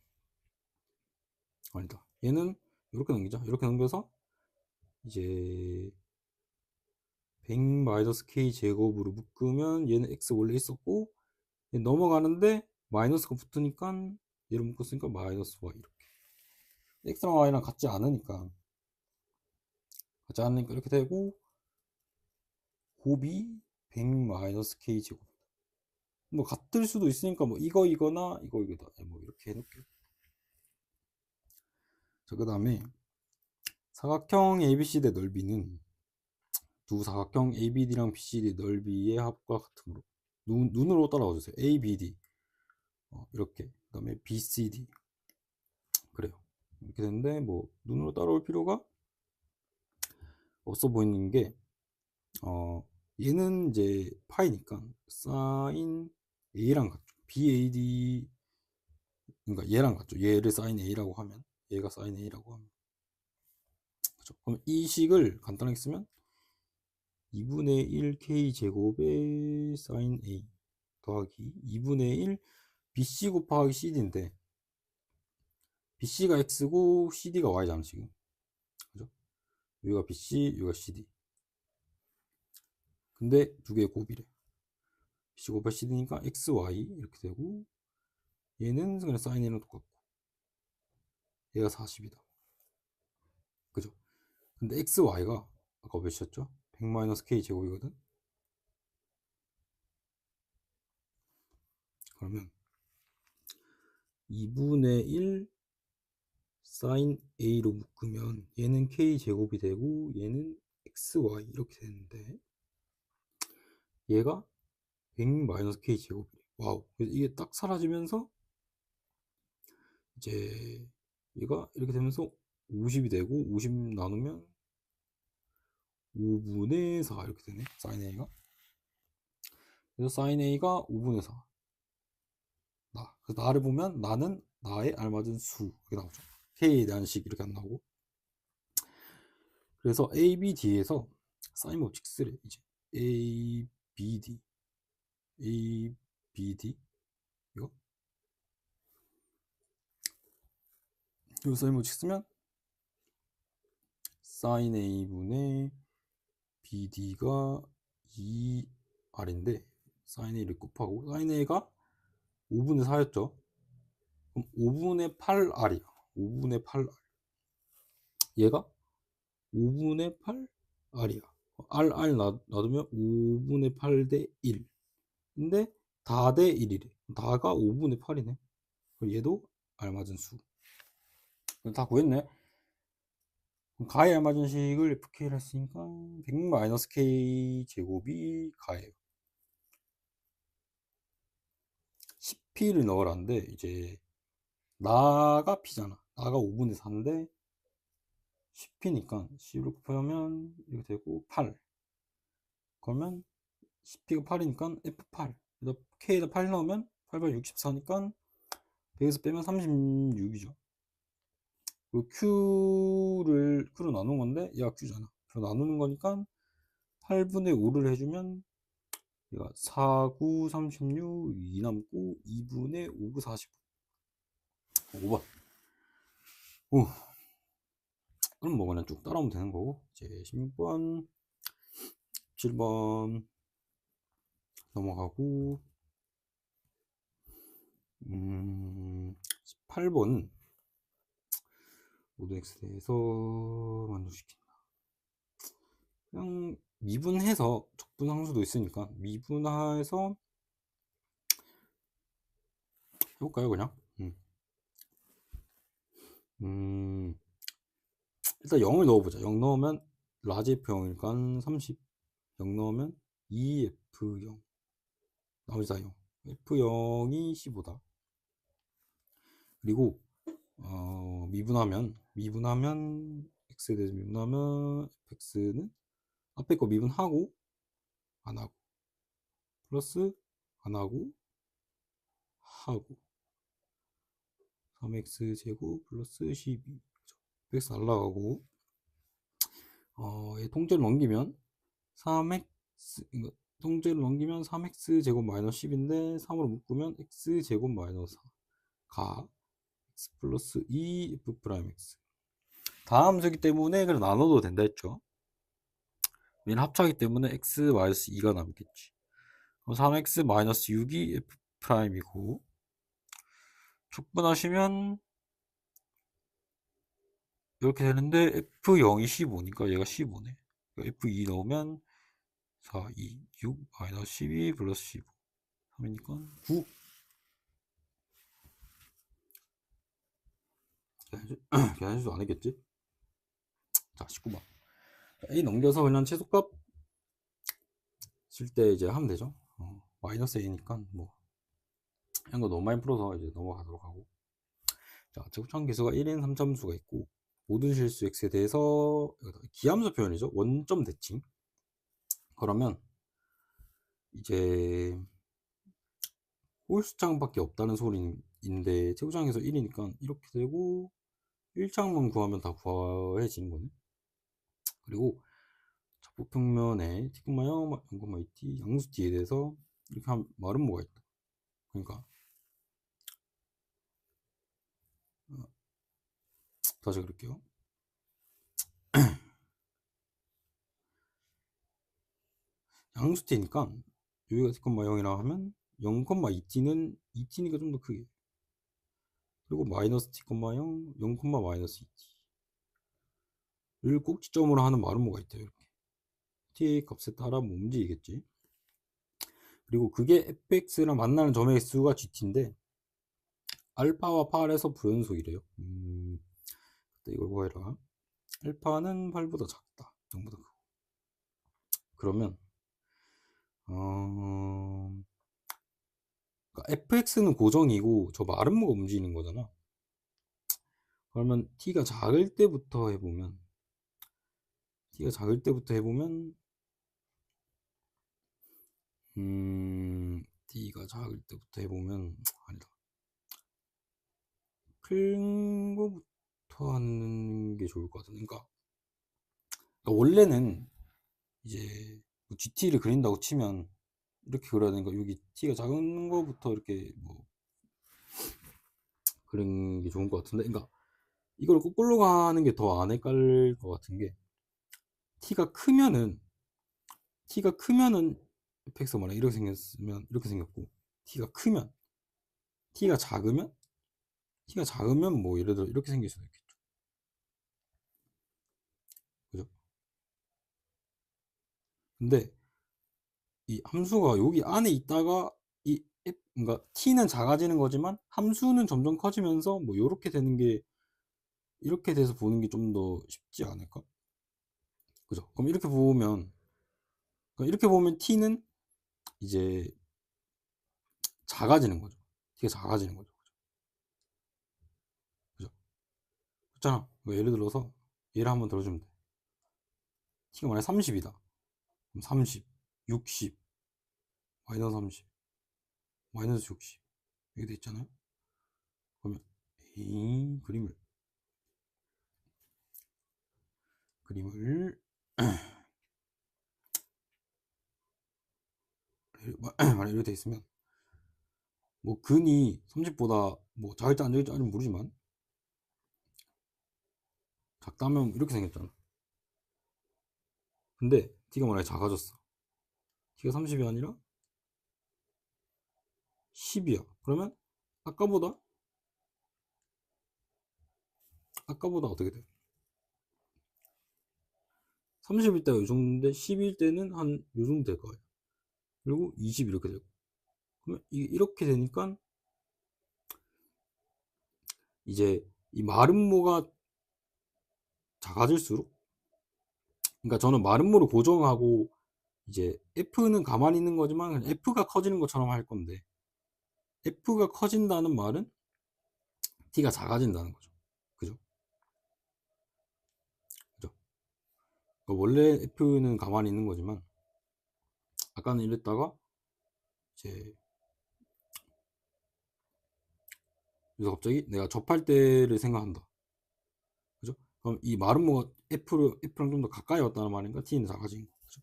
아니다 얘는 이렇게 넘기자 이렇게 넘겨서 이제 100-k 제곱으로 묶으면 얘는 x 원래 있었고 얘 넘어가는데 마이너스가 붙으니까 얘를 묶었으니까 마이너스 y 이렇게 x랑 y랑 같지 않으니까 이렇게 되고 곱이 100-k 제곱 뭐 같을 수도 있으니까 뭐 이거나 이거다 뭐 이렇게 해놓을게요. 자, 그 다음에 사각형 ABCD 넓이는 두 사각형 ABD랑 BCD 넓이의 합과 같으므로 눈으로 따라와 주세요. ABD 이렇게 그 다음에 BCD 그래요. 이렇게 되는데 뭐 눈으로 따라올 필요가 없어 보이는 게 얘는 이제 파이니까 사인 A랑 같죠. BAD 그러니까 얘랑 같죠. 얘를 사인 A라고 하면 얘가 사인 A라고 하면 그렇죠. 그럼 이 식을 간단하게 쓰면 2분의 1 K제곱의 사인 A 더하기 2분의 1 BC 곱하기 CD인데 BC가 X고 CD가 Y잖아 지금 그죠? 여기가 BC 여기가 CD 근데 두 개의 곱이래 BC 곱하기 CD니까 XY 이렇게 되고 얘는 그냥 사인 A랑 똑같고 얘가 40이다 그죠? 근데 XY가 아까 몇이었죠? 100-K 제곱이거든 그러면 2분의 1 사인 A로 묶으면 얘는 K 제곱이 되고 얘는 XY 이렇게 되는데 얘가 100-K 제곱이래. 와우. 그래서 이게 딱 사라지면서 이제 얘가 이렇게 되면서 50이 되고 50 나누면 5분의 4 이렇게 되네. 사인 A가. 그래서 사인 A가 5분의 4. 그래서 나를 보면 나는 나에 알맞은 수 이렇게 나오죠. K에 대한 식 이렇게 안 나오고. 그래서 ABD에서 사인 법칙 쓰래 이제 ABD 이거 사인 법칙 쓰면 사인 A분의 BD가 2R인데 사인 A를 곱하고 사인 A가 5분의 4였죠 그럼 5분의 8R이야 5분의 8R 얘가 5분의 8R이야 R 놔두면 5분의 8 대 1 근데 다 대 1이래 다가 5분의 8이네 얘도 알맞은 수 다 구했네 가에 알맞은 식을 FK를 했으니까 100-K 제곱이 가예요 10P를 넣으라는데 이제 나가 P잖아 나가 5분의 4인데 10P니까 10을 곱하면 이렇게 되고 8 그러면 10P가 8이니까 F8 그래서 K에다 8 넣으면 8발 64니까 100에서 빼면 36이죠 그리고 Q로 나눈 건데 얘가 Q잖아 그래서 나누는 거니까 8분의 5를 해주면 얘가 4, 9, 36, 2 남고 2분의 5, 45. 5번. 오. 그럼 뭐 그냥 쭉 따라오면 되는 거고. 이제 16번, 7번 넘어가고, 18번 모든 x대에서 만족시킨다. 그냥 미분해서 적분함수도 있으니까 미분해서 해볼까요, 그냥? 일단 0을 넣어보자. 0 넣으면 라지 F0이니까 30. 0 넣으면 2F0. 나머지 다 0. F0이 15다. 그리고 미분하면 x에 대해서 미분하면 fx는 앞에 거 미분하고 안하고 플러스 안하고 하고 3x 제곱 플러스 12. fx 날라가고 얘 통째로 넘기면 3x 통째로 넘기면 3x 제곱 마이너스 10인데 3으로 묶으면 x 제곱 마이너스 4가 x 플러스 2 f 프라임 x. 다음 수기 때문에 그냥 나눠도 된다 했죠. 얘는 합차기 때문에 x 마이너스 2가 남겠지. 그럼 3x 마이너스 6이 f 프라임이고 촉분하시면 이렇게 되는데 f0이 15니까 얘가 15네. f2 넣으면 4, 2, 6 마이너스 12 플러스 15 3이니까 9. 계산수도 안 했겠지? 자, 19번. A 넘겨서 그냥 최소값 쓸 때 이제 하면 되죠. 마이너스 A니까 뭐 이런 거 너무 많이 풀어서 이제 넘어가도록 하고. 자, 제곱창 개수가 1인 3참수가 있고 모든 실수 x에 대해서 기함수 표현이죠. 원점 대칭. 그러면 이제 홀수창밖에 없다는 소리인데 제곱창에서 1이니까 이렇게 되고 1창만 구하면 다 구해지는 거네. 그리고 부평면에 t마요 0,2t 양수 t에 대해서 이렇게 한 말은 뭐가 있다. 그러니까 다시 그럴게요. 양수 t니까 여기가 t,0이라 하면 0,2t는 2t니까 좀 더 크게. 그리고 마이너스 t,0 0, 마이너스 2t를 꼭지점으로 하는 말은 뭐가 있다. 이렇게 t의 값에 따라 뭐 움직이겠지. 그리고 그게 fx랑 만나는 점의 수가 gt인데 알파와 8에서 불연속이래요. 이걸 구해라. 알파는 8보다 작다. 0보다 크고. 그러면 그러니까 fx는 고정이고 저 마름모가 움직이는 거잖아. 그러면 t가 작을 때부터 해보면 t가 작을 때부터 해보면 t가 작을 때부터 해보면 아니다. 큰 거부터 하는 게 좋을 것 같은데. 그러니까 원래는 이제 뭐 GT를 그린다고 치면 이렇게 그려야 되니까 여기 t가 작은 거부터 이렇게 뭐 그리는 게 좋은 것 같은데. 그러니까 이걸 거꾸로 가는 게 더 안 헷갈릴 것 같은 게 t가 크면은 fx가 만약 이렇게 생겼으면 이렇게 생겼고 t가 크면 t가 작으면 뭐 예를 들어 이렇게 생길 수도 있겠죠. 그죠? 근데 이 함수가 여기 안에 있다가 그러니까 t는 작아지는 거지만 함수는 점점 커지면서 뭐 이렇게 되는 게 이렇게 돼서 보는 게 좀 더 쉽지 않을까? 그죠? 그럼 이렇게 보면 t는 이제 작아지는 거죠. t가 작아지는 거죠. 그죠? 그렇잖아. 예를 들어서 얘를 한번 들어주면 돼. t가 만약 30이다. 그럼 30, 60, 마이너스 30, 마이너스 60 이렇게 돼 있잖아요. 그러면 이 그림을 만약 이렇게 돼 있으면 뭐 근이 30보다 뭐 작을지 안 작을지 아직 모르지만 작다면 이렇게 생겼잖아. 근데 t가 만약에 작아졌어. t가 30이 아니라 10이야. 그러면 아까보다 어떻게 돼? 30일 때가 이 정도인데 10일 때는 한 요 정도 될 거야. 그리고 20 이렇게 되고. 그러면 이게 이렇게 되니까 이제 이 마름모가 작아질수록, 그러니까 저는 마름모를 고정하고 이제 F는 가만히 있는 거지만 그냥 F가 커지는 것처럼 할 건데, F가 커진다는 말은 T가 작아진다는 거죠. 그죠? 그죠? 그러니까 원래 F는 가만히 있는 거지만 아까는 이랬다가 이제 그래서 갑자기 내가 접할 때를 생각한다. 그죠? 그럼 이 마름모가 F랑 좀 더 가까이 왔다는 말인가? T는 작아진 거. 그죠?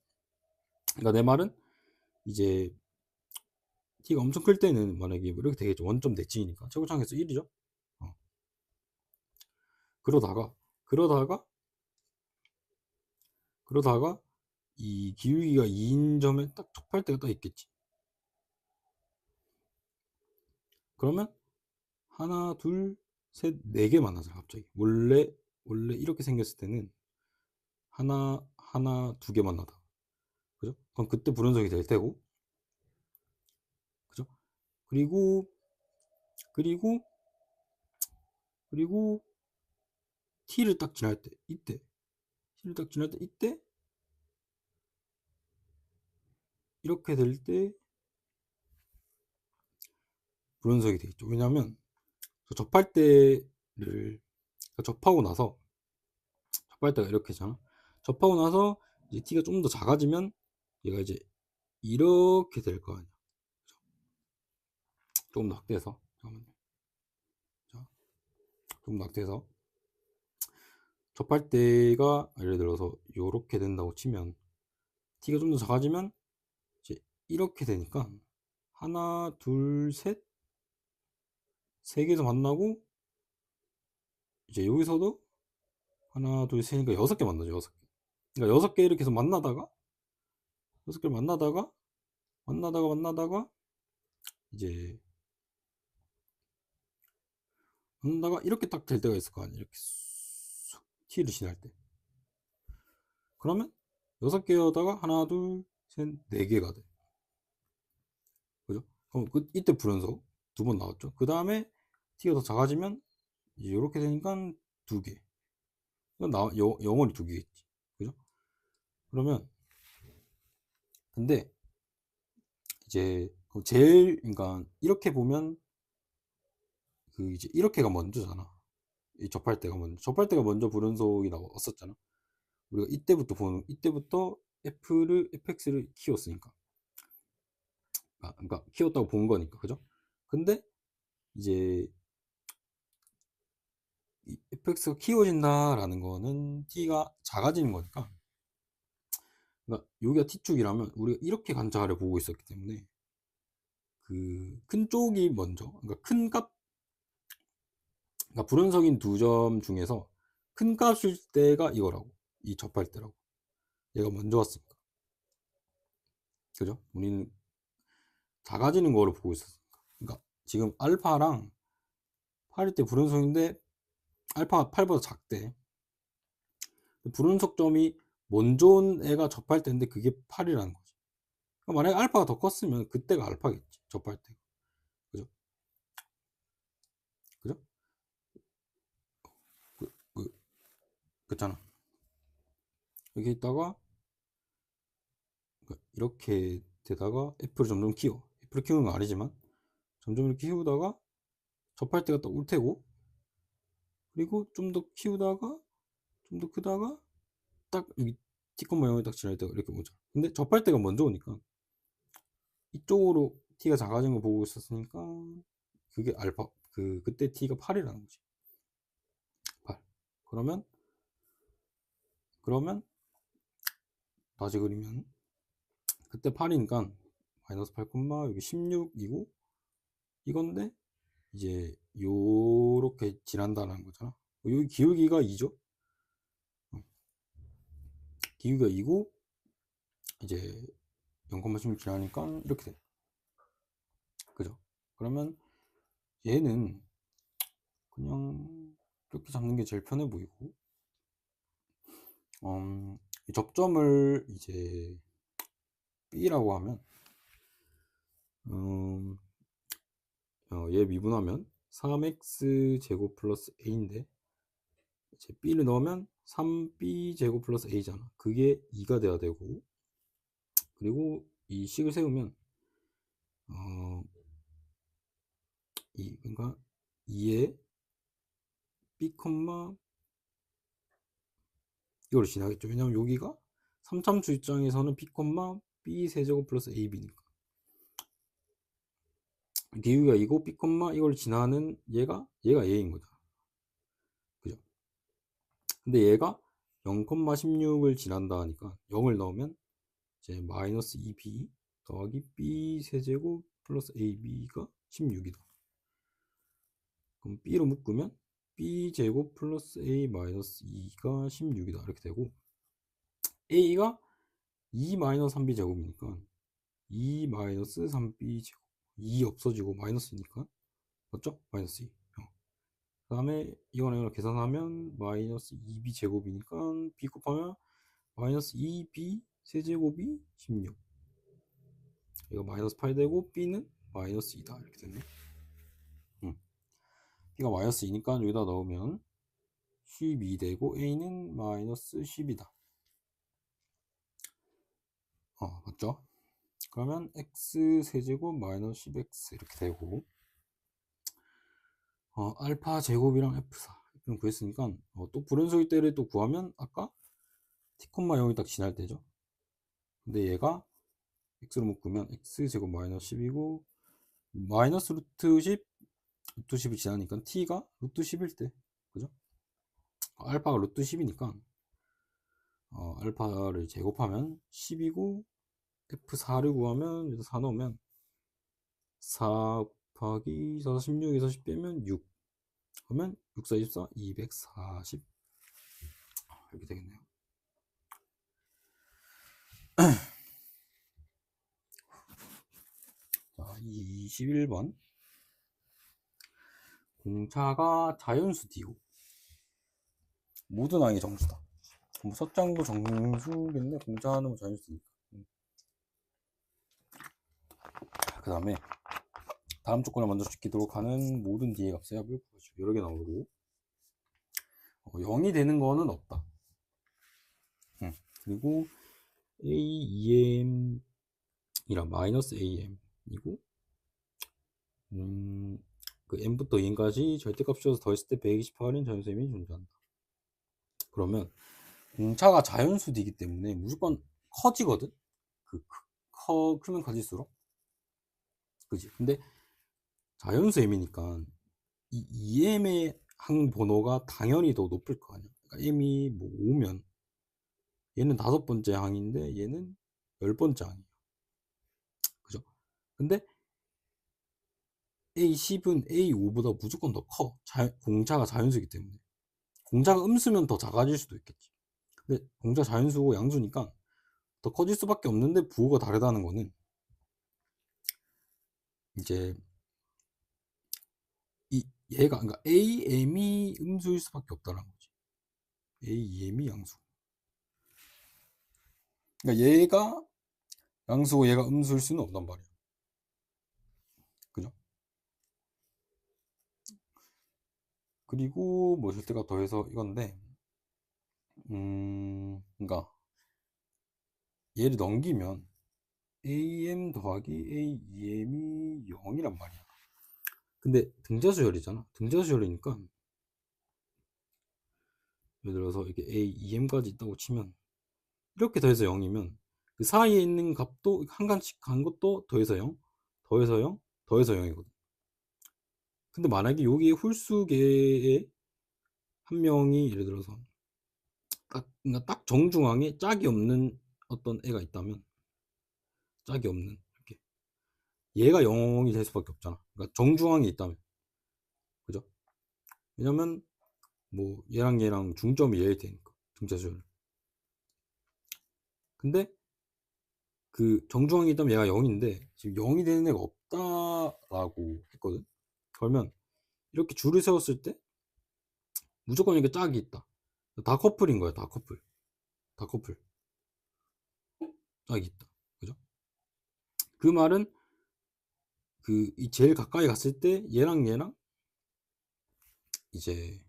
그러니까 내 말은 이제 T가 엄청 클 때는 만약에 뭐 이렇게 되겠죠. 원점 대칭이니까. 최고차항에서 1이죠. 그러다가 그러다가 그러다가 이 기울기가 2인 점에 딱 접할 때가 딱 있겠지. 그러면 하나, 둘, 셋, 네 개 만나잖아. 갑자기 원래 이렇게 생겼을 때는 하나, 두 개 만나다. 그죠? 그럼 그때 불연속이 될 테고, 그죠? 그리고 그리고 그리고 t를 딱 지날 때 이때 t를 딱 지날 때 이때 이렇게 될 때 불연속이 되겠죠. 왜냐하면 접할 때를 접하고 나서 접할 때가 이렇게잖아. 접하고 나서 이제 t가 좀 더 작아지면 얘가 이제 이렇게 될 거 아니야. 조금 더 확대해서 잠깐만요. 자, 조금 더 확대해서 접할 때가 예를 들어서 이렇게 된다고 치면 t가 좀 더 작아지면 이제 이렇게 되니까 하나, 둘, 셋, 세 개에서 만나고 이제 여기서도 하나, 둘, 셋이니까 여섯 개 만나죠. 여섯 개. 그러니까 여섯 개를 계속 만나다가 여섯 개를 만나다가 이제 만나다가 이렇게 딱 될 때가 있을 거 아니에요. 이렇게 쑥 t를 지날 때. 그러면 여섯 개여다가 하나, 둘, 셋, 네 개가 돼. 그죠? 그럼 이때 불연속 두 번 나왔죠. 그 다음에 t가 더 작아지면 이제 이렇게 되니까 두 개. 이건 영원히 두 개겠지. 그죠? 그러면 근데 이제 제일 그러니까 이렇게 보면 그 이제 이렇게가 먼저잖아. 이 접할 때가 먼저 불연속이 나왔었잖아. 우리가 이때부터 fx를 키웠으니까. 그러니까 키웠다고 본 거니까. 그죠? 근데 이제 이 fx가 키워진다라는 거는 t가 작아지는 거니까. 그러니까 여기가 t축이라면 우리가 이렇게 관찰을 보고 있었기 때문에 그 큰 쪽이 먼저, 그러니까 큰 값, 그러니까 불연속인 두 점 중에서 큰 값일 때가 이거라고. 이 접할 때라고. 얘가 먼저 왔으니까. 그죠? 우리는 작아지는 거를 보고 있었으니까. 그러니까 지금 알파랑 8일 때 불연속인데 알파가 8보다 작대. 불연속점이 먼저 온 애가 접할 때인데 그게 8이라는 거지. 그러니까 만약에 알파가 더 컸으면 그때가 알파겠지. 접할 때. 그죠? 그죠? 그, 그, 그렇잖아. 여기 있다가 이렇게 되다가 F를 점점 키워. F를 키우는 건 아니지만 점점 이렇게 키우다가 접할 때가 딱 올 테고, 그리고 좀 더 키우다가 좀 더 크다가 딱 여기 T컷 모양이 딱 지날 때가 이렇게 오죠. 근데 접할 때가 먼저 오니까 이쪽으로 T가 작아진 거 보고 있었으니까 그게 알파, 그때 T가 8이라는 거지. 8. 그러면 다시 그리면 그때 8이니까 마이너스 8, 여기 16이고 이건데 이제 요렇게 지난다는 거잖아. 여기 기울기가 2죠. 기울기가 2고 이제 0,16 지나니까 이렇게 돼. 그죠? 그러면 얘는 그냥 이렇게 잡는 게 제일 편해 보이고, 이 접점을 이제 B라고 하면, 얘 미분하면 3x 제곱 플러스 a인데 이제 b를 넣으면 3b 제곱 플러스 a잖아. 그게 2가 돼야 되고, 그리고 이 식을 세우면 그러니까 2에 b, 이걸 지나겠죠. 왜냐면 여기가 3참수 입장에서는 b, b 세제곱 플러스 ab니까. 기울기가 이고 b, 이걸 지나는 얘가 a인 거죠. 그죠? 근데 얘가 0,16을 지난다 하니까 0을 넣으면 이제 마이너스 2b 더하기 b 세제곱 플러스 ab가 16이다. 그럼 b로 묶으면 b 제곱 플러스 a 마이너스 2가 16이다. 이렇게 되고, a가 2 마이너스 3b 제곱이니까 2 마이너스 3b 제곱, 2 없어지고 마이너스니까 맞죠? 마이너스 2. 그 다음에 이거랑 계산하면 마이너스 2b 제곱이니까 b 곱하면 마이너스 2b 세제곱이 16. 이거 마이너스 8 되고 b는 마이너스 2다. 이렇게 되네. b가 마이너스 2니까 여기다 넣으면 12 되고 a는 마이너스 10이다. 맞죠? 그러면 x 세제곱 마이너스 10x 이렇게 되고, 알파 제곱이랑 f4 이렇게 구했으니까 또 불연속일 때를 또 구하면 아까 t, 0이 딱 지날 때죠. 근데 얘가 x로 묶으면 x 제곱 마이너스 10이고 마이너스 루트 10 루트 10이 지나니까 t가 루트 10일 때, 그죠? 알파가 루트 10이니까 알파를 제곱하면 10이고 f4를 구하면 여기서 4 넣으면 4 곱하기 4, 16에서 10 빼면 6. 그러면 6, 4, 24, 240 이렇게 되겠네요. 자, 21번. 공차가 자연수 D고 모든 항이 정수다. 뭐 석장도 정수겠네. 공차는 뭐 자연수니까. 그 다음에 다음 조건을 먼저 지키도록 하는 모든 D의 값의 합을 구하시고 여러 개 나오고 0이 되는 거는 없다. 그리고 A2M 이랑 마이너스 AM이고 그 M부터 N까지 절대값 씌워서 더했을 때 128인 자연수임이 존재한다. 그러면 공차가 자연수 D이기 때문에 무조건 커지거든. 크면 커질수록, 그지? 근데 자연수 M이니까 이 EM의 항 번호가 당연히 더 높을 거 아니야. 그러니까 M이 뭐 5면 얘는 5번째 항인데 얘는 10번째 항이야. 그죠? 근데 A10은 A5보다 무조건 더 커. 공차가 자연수이기 때문에. 공차가 음수면 더 작아질 수도 있겠지. 근데 공차 자연수고 양수니까 더 커질 수밖에 없는데 부호가 다르다는 거는 이제 얘가 그러니까 AM이 음수일 수밖에 없다는 거지. AM이 양수. 그러니까 얘가 양수고 얘가 음수일 수는 없단 말이야. 그죠? 그리고 뭐 절대값 더해서 이건데 그러니까 얘를 넘기면 AM 더하기 AEM이 0이란 말이야. 근데 등자수열이잖아. 등자수열이니까 예를 들어서 이렇게 AEM까지 있다고 치면 이렇게 더해서 0이면 그 사이에 있는 값도 한 칸씩 간 것도 더해서 0, 더해서 0, 더해서 0이거든. 근데 만약에 여기에 홀수계의 한 명이 예를 들어서 그러니까 딱 정중앙에 짝이 없는 어떤 애가 있다면, 짝이 없는 이렇게 얘가 0이 될 수밖에 없잖아. 그러니까 정중앙이 있다면. 그죠? 왜냐면 뭐 얘랑 중점이 얘일 테니까 등차수열. 근데 그 정중앙이 있다면 얘가 0인데 지금 0이 되는 애가 없다라고 했거든. 그러면 이렇게 줄을 세웠을 때 무조건 이렇게 짝이 있다. 다 커플인 거야. 다 커플. 다 커플. 짝이 있다. 그죠? 그 말은 그 이 제일 가까이 갔을 때 얘랑 이제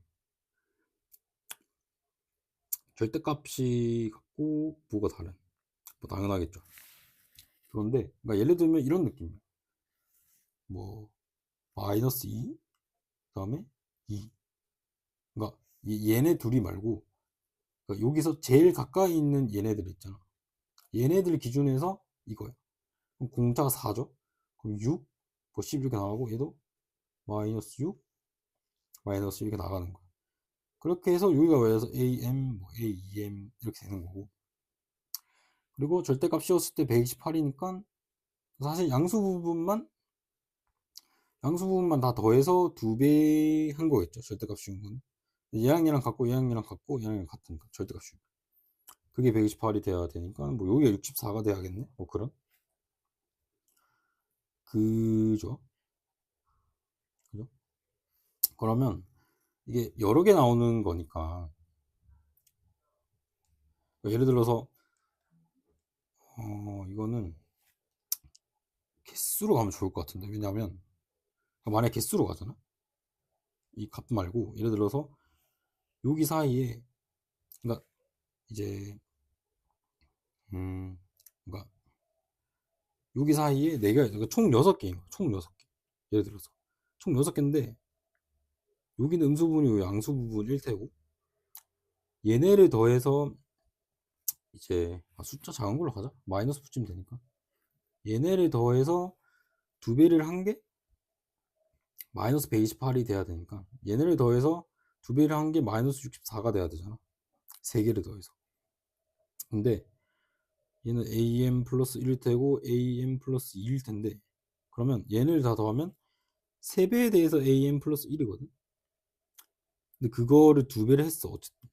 절대값이 같고 부호가 다른. 뭐 당연하겠죠. 그런데 그러니까 예를 들면 이런 느낌이야. 뭐 마이너스 2 그다음에 2. 그러니까 얘네 둘이 말고 그러니까 여기서 제일 가까이 있는 얘네들 있잖아. 얘네들 기준에서 이거야. 그럼 공차가 4죠. 그럼 6, 뭐 10 이렇게 나가고 얘도 마이너스 6, 마이너스 이렇게 나가는 거야. 그렇게 해서 여기가 그래서 AM, 뭐 AEM 이렇게 되는 거고. 그리고 절대값 씌웠을 때 128이니까 사실 양수 부분만 다 더해서 2배 한 거겠죠. 절대값 씌운 건. 얘랑 같고 얘랑 같고 얘랑 같으니까 절대값 씌운. 그게 128이 돼야 되니까 뭐 여기가 64가 돼야겠네. 뭐 그런. 그죠? 그죠? 그러면 이게 여러 개 나오는 거니까 예를 들어서 이거는 개수로 가면 좋을 것 같은데 왜냐하면 만약 개수로 가잖아 이 값 말고 예를 들어서 여기 사이에 그러니까 이제 그러니까 여기 사이에 네개 그러니까 총 6개인 거야 총 6개 예를 들어서 총 6개인데 여기는 음수분이 양수부분일 테고 얘네를 더해서 이제 숫자 작은 걸로 가자 마이너스 붙이면 되니까 얘네를 더해서 2배를 한 게 마이너스 128이 돼야 되니까 얘네를 더해서 2배를 한 게 마이너스 64가 돼야 되잖아 3개를 더해서 근데 얘는 am 플러스 1일 테고 am 플러스 2일 텐데 그러면 얘네를 다 더하면 3배에 대해서 am 플러스 1이거든 근데 그거를 2배를 했어 어쨌든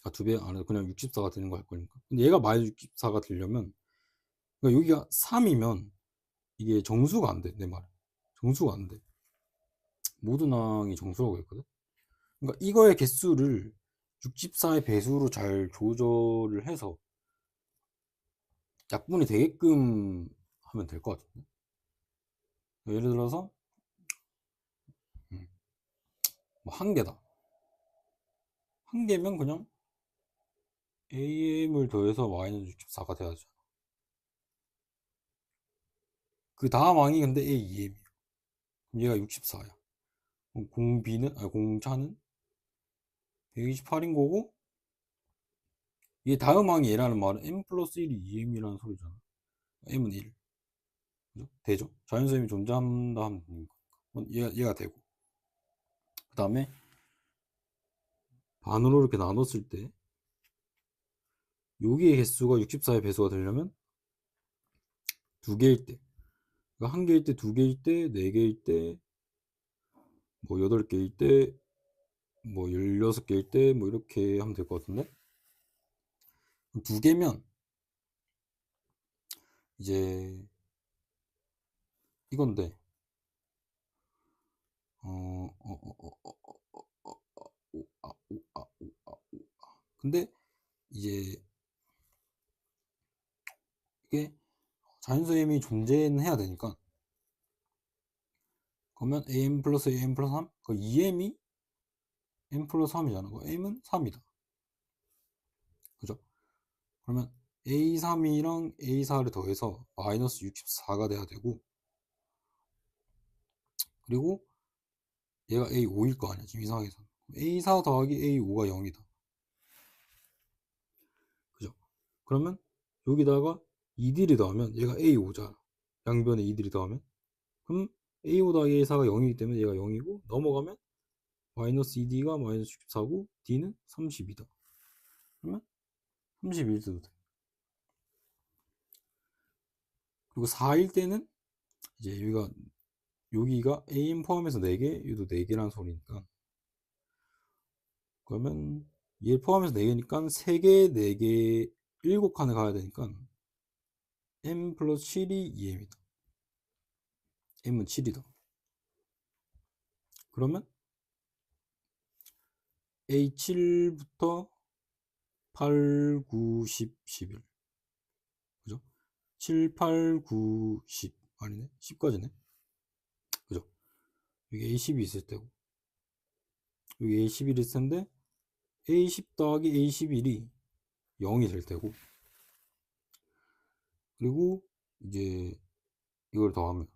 2배 안 해도 그냥 64가 되는 거 할 거니까 근데 얘가 마이너스 64가 되려면 그러니까 여기가 3이면 이게 정수가 안 돼 내 말은 정수가 안 돼 모든 항이 정수라고 했거든 그러니까 이거의 개수를 64의 배수로 잘 조절을 해서 약분이 되게끔 하면 될 것 같은데 예를 들어서 뭐한 개다 한 개면 그냥 am을 더해서 마이너스 64가 돼야죠 그 다음 항이 근데 aem이야 그럼 얘가 64야 공b는 아니 공차는 128인 거고 얘 다음 항이 얘라는 말은 m 플러스 1이 em이라는 소리잖아 m은 1 그죠? 되죠? 자연수임이 존재한다 하면 되니까 얘가 되고 그 다음에 반으로 이렇게 나눴을 때 여기의 개수가 64의 배수가 되려면 두 개일 때 그러니까 한 개일 때, 두 개일 때, 네 개일 때, 뭐 여덟 개일 때, 뭐 16개일 때, 뭐 이렇게 하면 될 것 같은데 두 개면 이제 이건데 근데 이제 이게 자연수임이 존재는 해야 되니까 그러면 am 플러스 am 플러스 3 그 2m이 m 플러스 3이잖아 그 m은 3이다 그죠? 그러면 A3이랑 A4를 더해서 마이너스 64가 돼야 되고 그리고 얘가 A5일 거 아니야 지금 이 상황에서 A4 더하기 A5가 0이다 그죠? 그러면 여기다가 2D를 더하면 얘가 A5잖아 양변에 2D를 더하면 그럼 A5 더하기 A4가 0이기 때문에 얘가 0이고 넘어가면 마이너스 2D가 마이너스 64고 D는 32다 그러면 31 써도 돼 그리고 4일 때는 이제 여기가 AM 포함해서 4개, 얘도 4개라는 소리니까, 그러면 얘 포함해서 4개니까 3개, 4개, 7칸을 가야 되니까 M 플러스 7이 2M이다. M은 7이다. 그러면 A7부터 8, 9, 10, 11. 그죠? 7, 8, 9, 10. 아니네. 10까지네. 그죠? 여기 A10이 있을 때고, 여기 A11이 있을 텐데, A10 더하기 A11이 0이 될 테고, 그리고 이제 이걸 더하면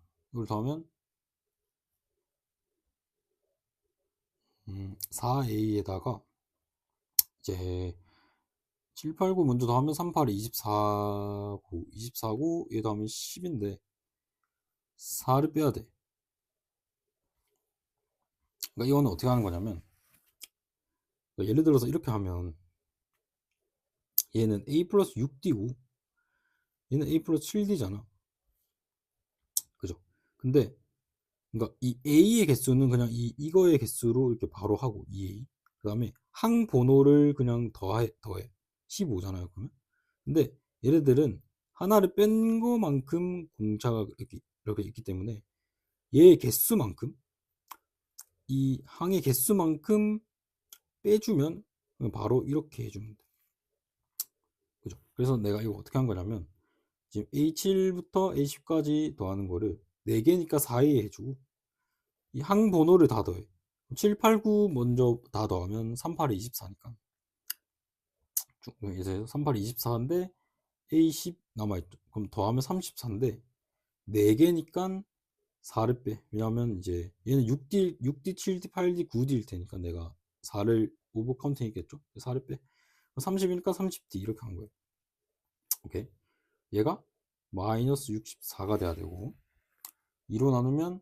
4A에다가 이제 7, 8, 9 먼저 더하면 3, 8, 24고 24고 얘 더하면 10인데 4를 빼야 돼. 그러니까 이거는 어떻게 하는 거냐면, 그러니까 예를 들어서 이렇게 하면 얘는 A 플러스 6D고 얘는 A 플러스 7D잖아. 그죠? 근데 그러니까 이 A의 개수는 그냥 이거의 개수로 이렇게 바로 하고 2A. 그 다음에 항 번호를 그냥 더해 15잖아요. 그러면. 근데 얘네들은 하나를 뺀 거만큼 공차가 이렇게 있기 때문에 얘의 개수만큼, 이 항의 개수만큼 빼주면 바로 이렇게 해주면 돼. 그죠? 그래서 내가 이거 어떻게 한 거냐면, 지금 A7부터 A10까지 더하는 거를 4개니까 4에 해주고 이 항 번호를 다 더해. 7, 8, 9 먼저 다 더하면 3, 8에 24니까 이제 3, 8에 24인데 A10 남아있죠. 그럼 더하면 34인데 4개니까 4를 빼. 왜냐면 이제 얘는 6D, 7D, 8D, 9D일 테니까 내가 4를 오버 카운팅 했겠죠. 4를 빼. 30이니까 30D 이렇게 한 거예요. 오케이. 얘가 마이너스 64가 돼야 되고 2로 나누면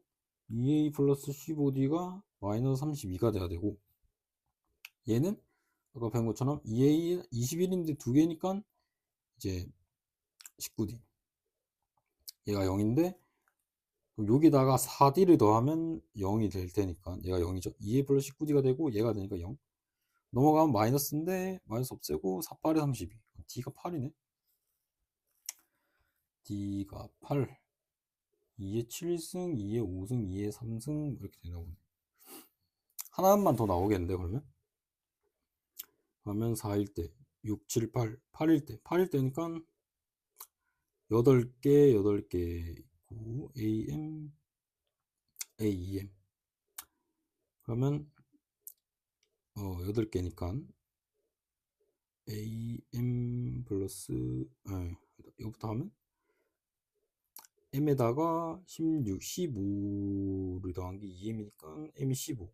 2A 플러스 15D가 마이너스 32가 돼야 되고, 얘는 아까 배운 것처럼 2A 21인데 2개니까 이제 19D. 얘가 0인데 여기다가 4D를 더하면 0이 될 테니까 얘가 0이죠. 2A 플러스 19D가 되고 얘가 되니까 0. 넘어가면 마이너스인데 마이너스 없애고 4, 8에 32. D가 8이네. D가 8. 2에 7승, 2에 5승, 2에 3승 이렇게 되나 보네. 하나만 더 나오겠는데 그러면? 그러면 4일 때 6, 7, 8, 8일 때 8일 때니까 8개 8개 있고 AM, AEM 그러면 8개니까 AM 플러스 이거부터 하면 M에다가 16, 15를 더한 게 2M이니까 M이 15.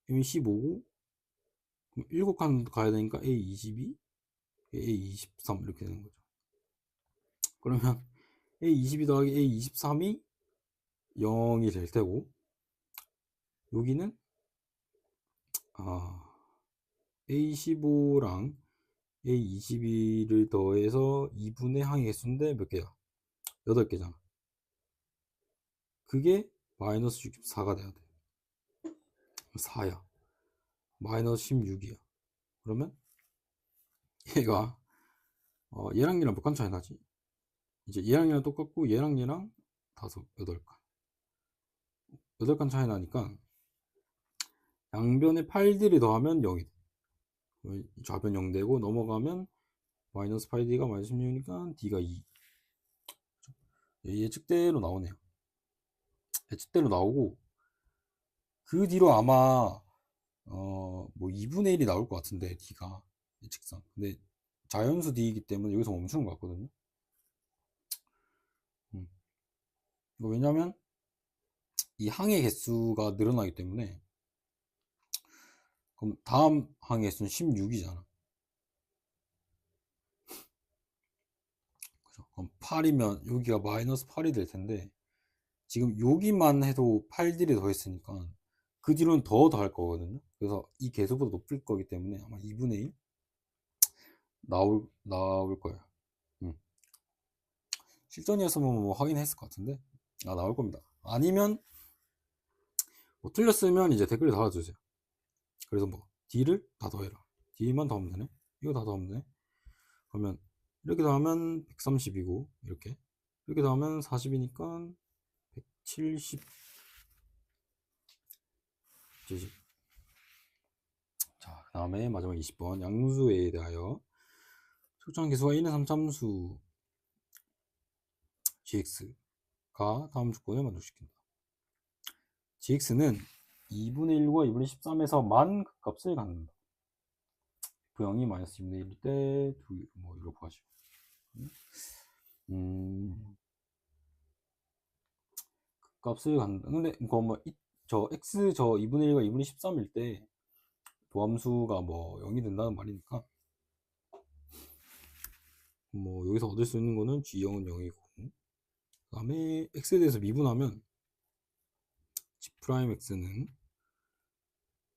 M이 15고 7칸 가야 되니까 A22, A23 이렇게 되는 거죠. 그러면 A22 더하기 A23이 0이 될 테고, 여기는 A15랑 A22를 더해서 2분의 항의 개수인데 몇 개야? 8개잖아. 그게 마이너스 64가 돼야 돼. 4야. 마이너스 16이야. 그러면 얘가 얘랑 얘랑 몇 칸 차이 나지? 이제 얘랑 얘랑 똑같고 얘랑 얘랑 8칸 8칸 차이 나니까 양변에 8D를 더하면 0이 돼. 좌변 0 되고 넘어가면 마이너스 8D가 마이너스 16이니까 D가 2. 예측대로 나오네요. 예측대로 나오고 그 뒤로 아마 뭐 2분의 1이 나올 것 같은데 D가 예측상. 근데 자연수 D이기 때문에 여기서 멈추는 것 같거든요. 왜냐면 이 항의 개수가 늘어나기 때문에. 그럼 다음 항의 개수는 16이잖아. 그죠? 그럼 8이면 여기가 마이너스 8이 될 텐데 지금 여기만 해도 8D를 더했으니까 그 뒤로는 더 더할 거거든요. 그래서 이 개수보다 높을 거기 때문에 아마 2분의 1 나올 거예요. 실전이었으면 뭐 확인했을 것 같은데 나올 겁니다. 아니면 뭐 틀렸으면 이제 댓글에 달아주세요. 그래서 뭐 D를 다 더해라. D만 더하면 되네. 이거 다 더하면 되네. 그러면 이렇게 더하면 130이고 이렇게 더하면 40이니까 170 70. 자, 그 다음에 마지막 20번 양수에 대하여 초창 기수가 1의 3참수 gx가 다음 조건을 만족시킨다. gx는 2분의 1과 2분의 13에서 만 극값을 갖는다. F형이 마이너스 2분의 1일 때 뭐 이렇게 하시고 극값을 갖는다. 근데 이거 뭐 저 x 저 2분의 1과 2분의 13일 때 도함수가 뭐 0이 된다는 말이니까 뭐 여기서 얻을 수 있는 거는 g0은 0이고 그 다음에 x에 대해서 미분하면 g'x는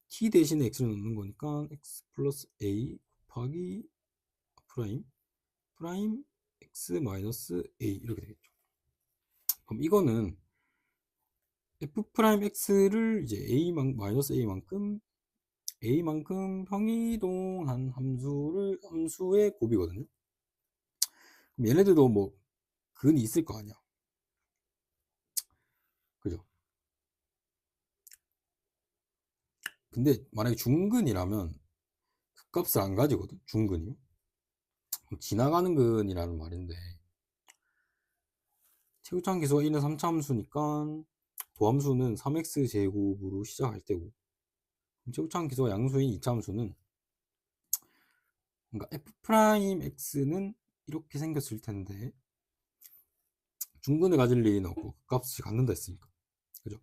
t 대신에 x를 넣는 거니까 x 플러스 a 곱하기 프라임 x 마이너스 a 이렇게 되겠죠. 그럼 이거는 f 프라임 x를 이제 마이너스 a만큼 평이동한 함수의 곱이거든요. 그럼 얘네들도 뭐 근이 있을 거 아니야. 그죠? 근데 만약에 중근이라면 그 값을 안 가지거든. 중근이요. 지나가는 근이라는 말인데 최고창 기수가 1은 3차 함수니까 도함수는 3x 제곱으로 시작할 때고 최고창 기수가 양수인 2차 함수는 그러니까 f'x는 이렇게 생겼을 텐데 중근을 가질 리는 없고 그 값을 갖는다 했으니까 그죠?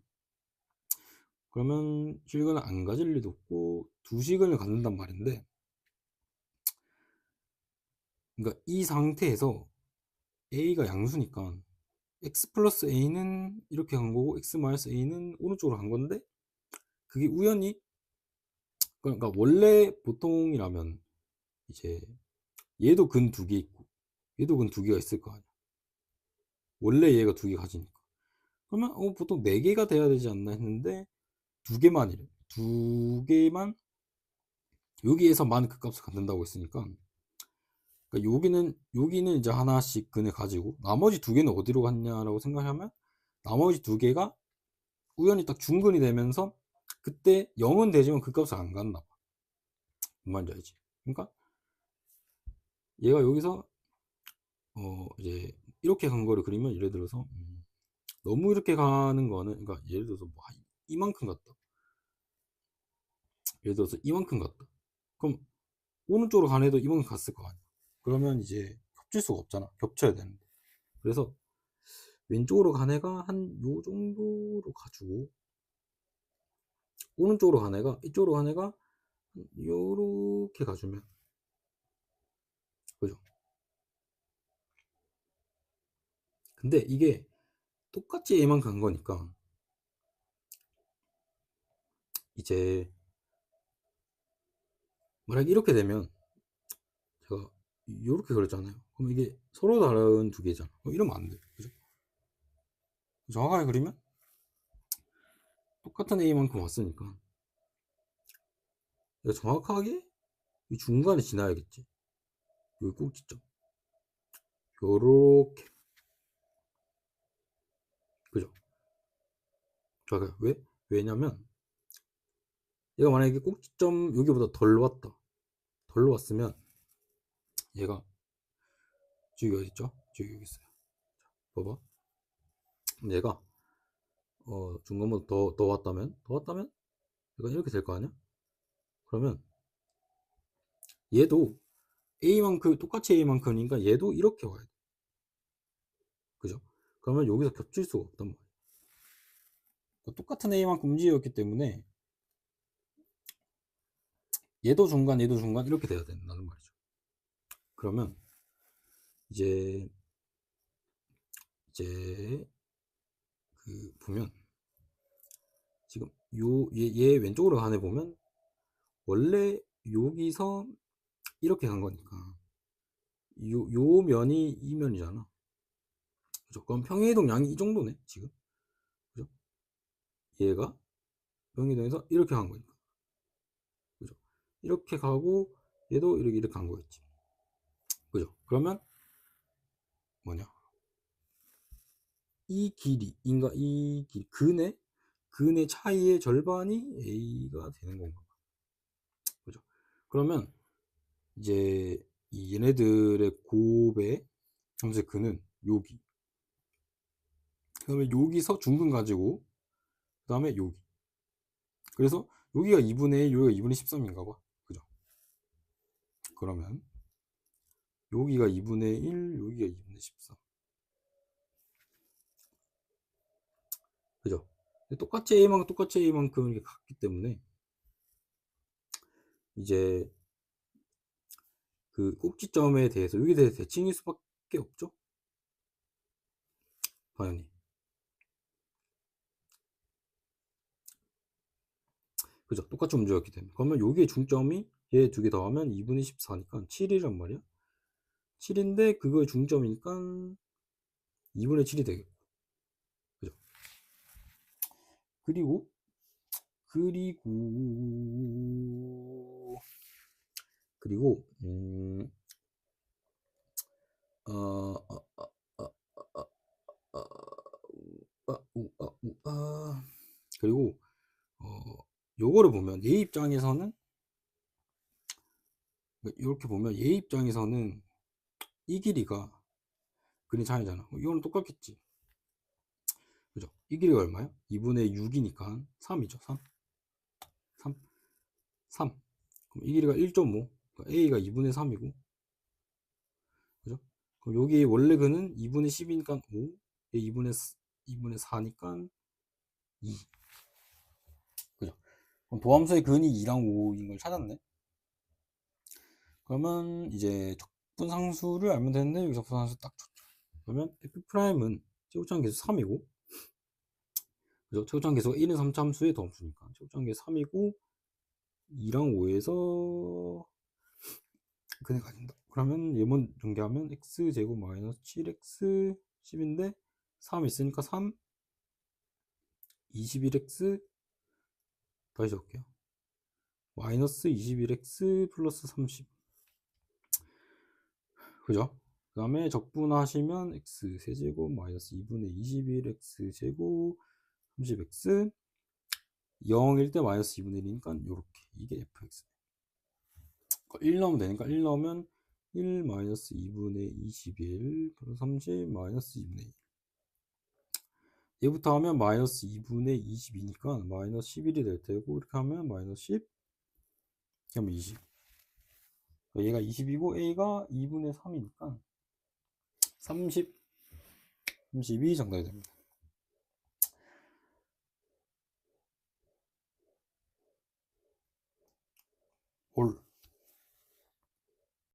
그러면 실근을 안 가질 리도 없고 두식을 갖는단 말인데 그러니까 이 상태에서 a가 양수니까 x 플러스 a는 이렇게 간 거고 x 마이너스 a는 오른쪽으로 간 건데 그게 우연히 그러니까 원래 보통이라면 이제 얘도 근 두 개 있고 얘도 근 두 개가 있을 거 아니야. 원래 얘가 두 개 가지니까 그러면 보통 네 개가 돼야 되지 않나 했는데 두 개만이래. 두 개만 여기에서만 그 값을 갖는다고 했으니까 그러니까 여기는 이제 하나씩 근을 가지고 나머지 두 개는 어디로 갔냐라고 생각하면 나머지 두 개가 우연히 딱 중근이 되면서 그때 0은 되지만 그 값을 안 갔나 봐. 뭔 말인지 알지? 그러니까 얘가 여기서 이제 이렇게 간 거를 그리면 예를 들어서 너무 이렇게 가는 거는 그러니까 예를 들어서 뭐 이만큼 갔다. 예를 들어서 이만큼 갔다. 그럼 오른쪽으로 간 애도 이만큼 갔을 거 아니야. 그러면 이제 겹칠 수가 없잖아. 겹쳐야 되는데. 그래서 왼쪽으로 간 애가 한 요 정도로 가지고 오른쪽으로 간 애가 이쪽으로 간 애가 요렇게 가주면 그죠? 근데 이게 똑같이 얘만 간 거니까 이제 만약에 이렇게 되면 제가 이렇게 그렸잖아요. 그럼 이게 서로 다른 두 개잖아. 이러면 안 돼. 그죠? 정확하게 그리면 똑같은 A만큼 왔으니까 내가 정확하게 이 중간에 지나야겠지. 여기 꼭지점. 요렇게. 그죠? 자, 왜냐면 얘가 만약에 꼭지점 여기보다 덜 왔다. 덜 왔으면 얘가 저기 어디 있죠? 저기 여기 있어요. 봐봐. 얘가 중간보다 더 왔다면 얘가 이렇게 될 거 아니야? 그러면 얘도 A만큼 똑같이 A만큼이니까 얘도 이렇게 와야 돼. 그죠? 그러면 여기서 겹칠 수가 없단 말이야. 그러니까 똑같은 A만큼 움직였기 때문에 얘도 중간 이렇게 돼야 된다는 말이죠. 그러면 이제 그 보면 지금 얘 왼쪽으로 가네 보면 원래 여기서 이렇게 간 거니까 요 면이 이 면이잖아. 그죠? 그럼 평행이동 양이 이 정도네 지금. 그죠? 얘가 평행이동에서 이렇게 간 거니까. 그죠? 이렇게 가고 얘도 이렇게 간 거겠지. 그죠? 그러면 뭐냐? 이 길이인가 이 길, 근의 차이의 절반이 a가 되는 건가? 그죠? 그러면 이제 이 얘네들의 곱의 함수의 근은 여기. 그다음에 여기서 중근 가지고 그다음에 여기. 그래서 여기가 2분의 1, 여기가 2분의 13인가 봐. 그죠? 그러면 여기가 2분의 1, 여기가 2분의 13. 그죠? 똑같이 A만큼 이렇게 같기 때문에 이제 그 꼭지점에 대해서 여기에 대해서 대칭일 수밖에 없죠? 당연히. 그죠? 똑같이 움직였기 때문에. 그러면 여기에 중점이 얘 두 개 더하면 2분의 14니까 7이란 말이야. 7인데 그거의 중점이니까 2분의 7이 되겠고. 그죠? 그리고 그리고 어, 어, 어, 어, 어, 어, 그리고 요거를 보면 얘 입장에서는 이렇게 보면 얘 입장에서는 이 길이가 그린 차이잖아. 이거는 똑같겠지. 그죠? 이 길이가 얼마야? 2분의 6이니까 3이죠. 3. 3. 3. 그럼 이 길이가 1.5. 그러니까 A가 2분의 3이고. 그죠? 그럼 여기 원래 근은 2분의 10이니까 5. 2분의 4니까 2. 그죠? 그럼 도함수의 근이 2랑 5인 걸 찾았네. 그러면 이제 적분상수를 알면 되는데 여기 적분상수 딱 좋죠. 그러면 F'은 최고점 계수 3이고 그죠? 최고점 계수가 1은 3참수의 도함수니까 최고점 계수 3이고 2랑 5에서 근에 가진다. 그러면 얘만 전개하면 x제곱 마이너스 7x 10인데 3 있으니까 3 21x 다시 적을게요. 마이너스 21x 플러스 30. 그죠? 그 다음에 적분하시면 x 세제곱 마이너스 2분의 21x 제곱 30x 0일 때 마이너스 2분의 1이니까 요렇게 이게 fx. 1 넣으면 되니까 1 넣으면 1 마이너스 2분의 21 플러스 30 마이너스 2분의 1. 얘부터 하면 마이너스 2분의 22니까 마이너스 11이 될 테고 이렇게 하면 마이너스 10 그러면 20. 얘가 20이고 A가 2분의 3이니까 30 32 정답이 됩니다. 올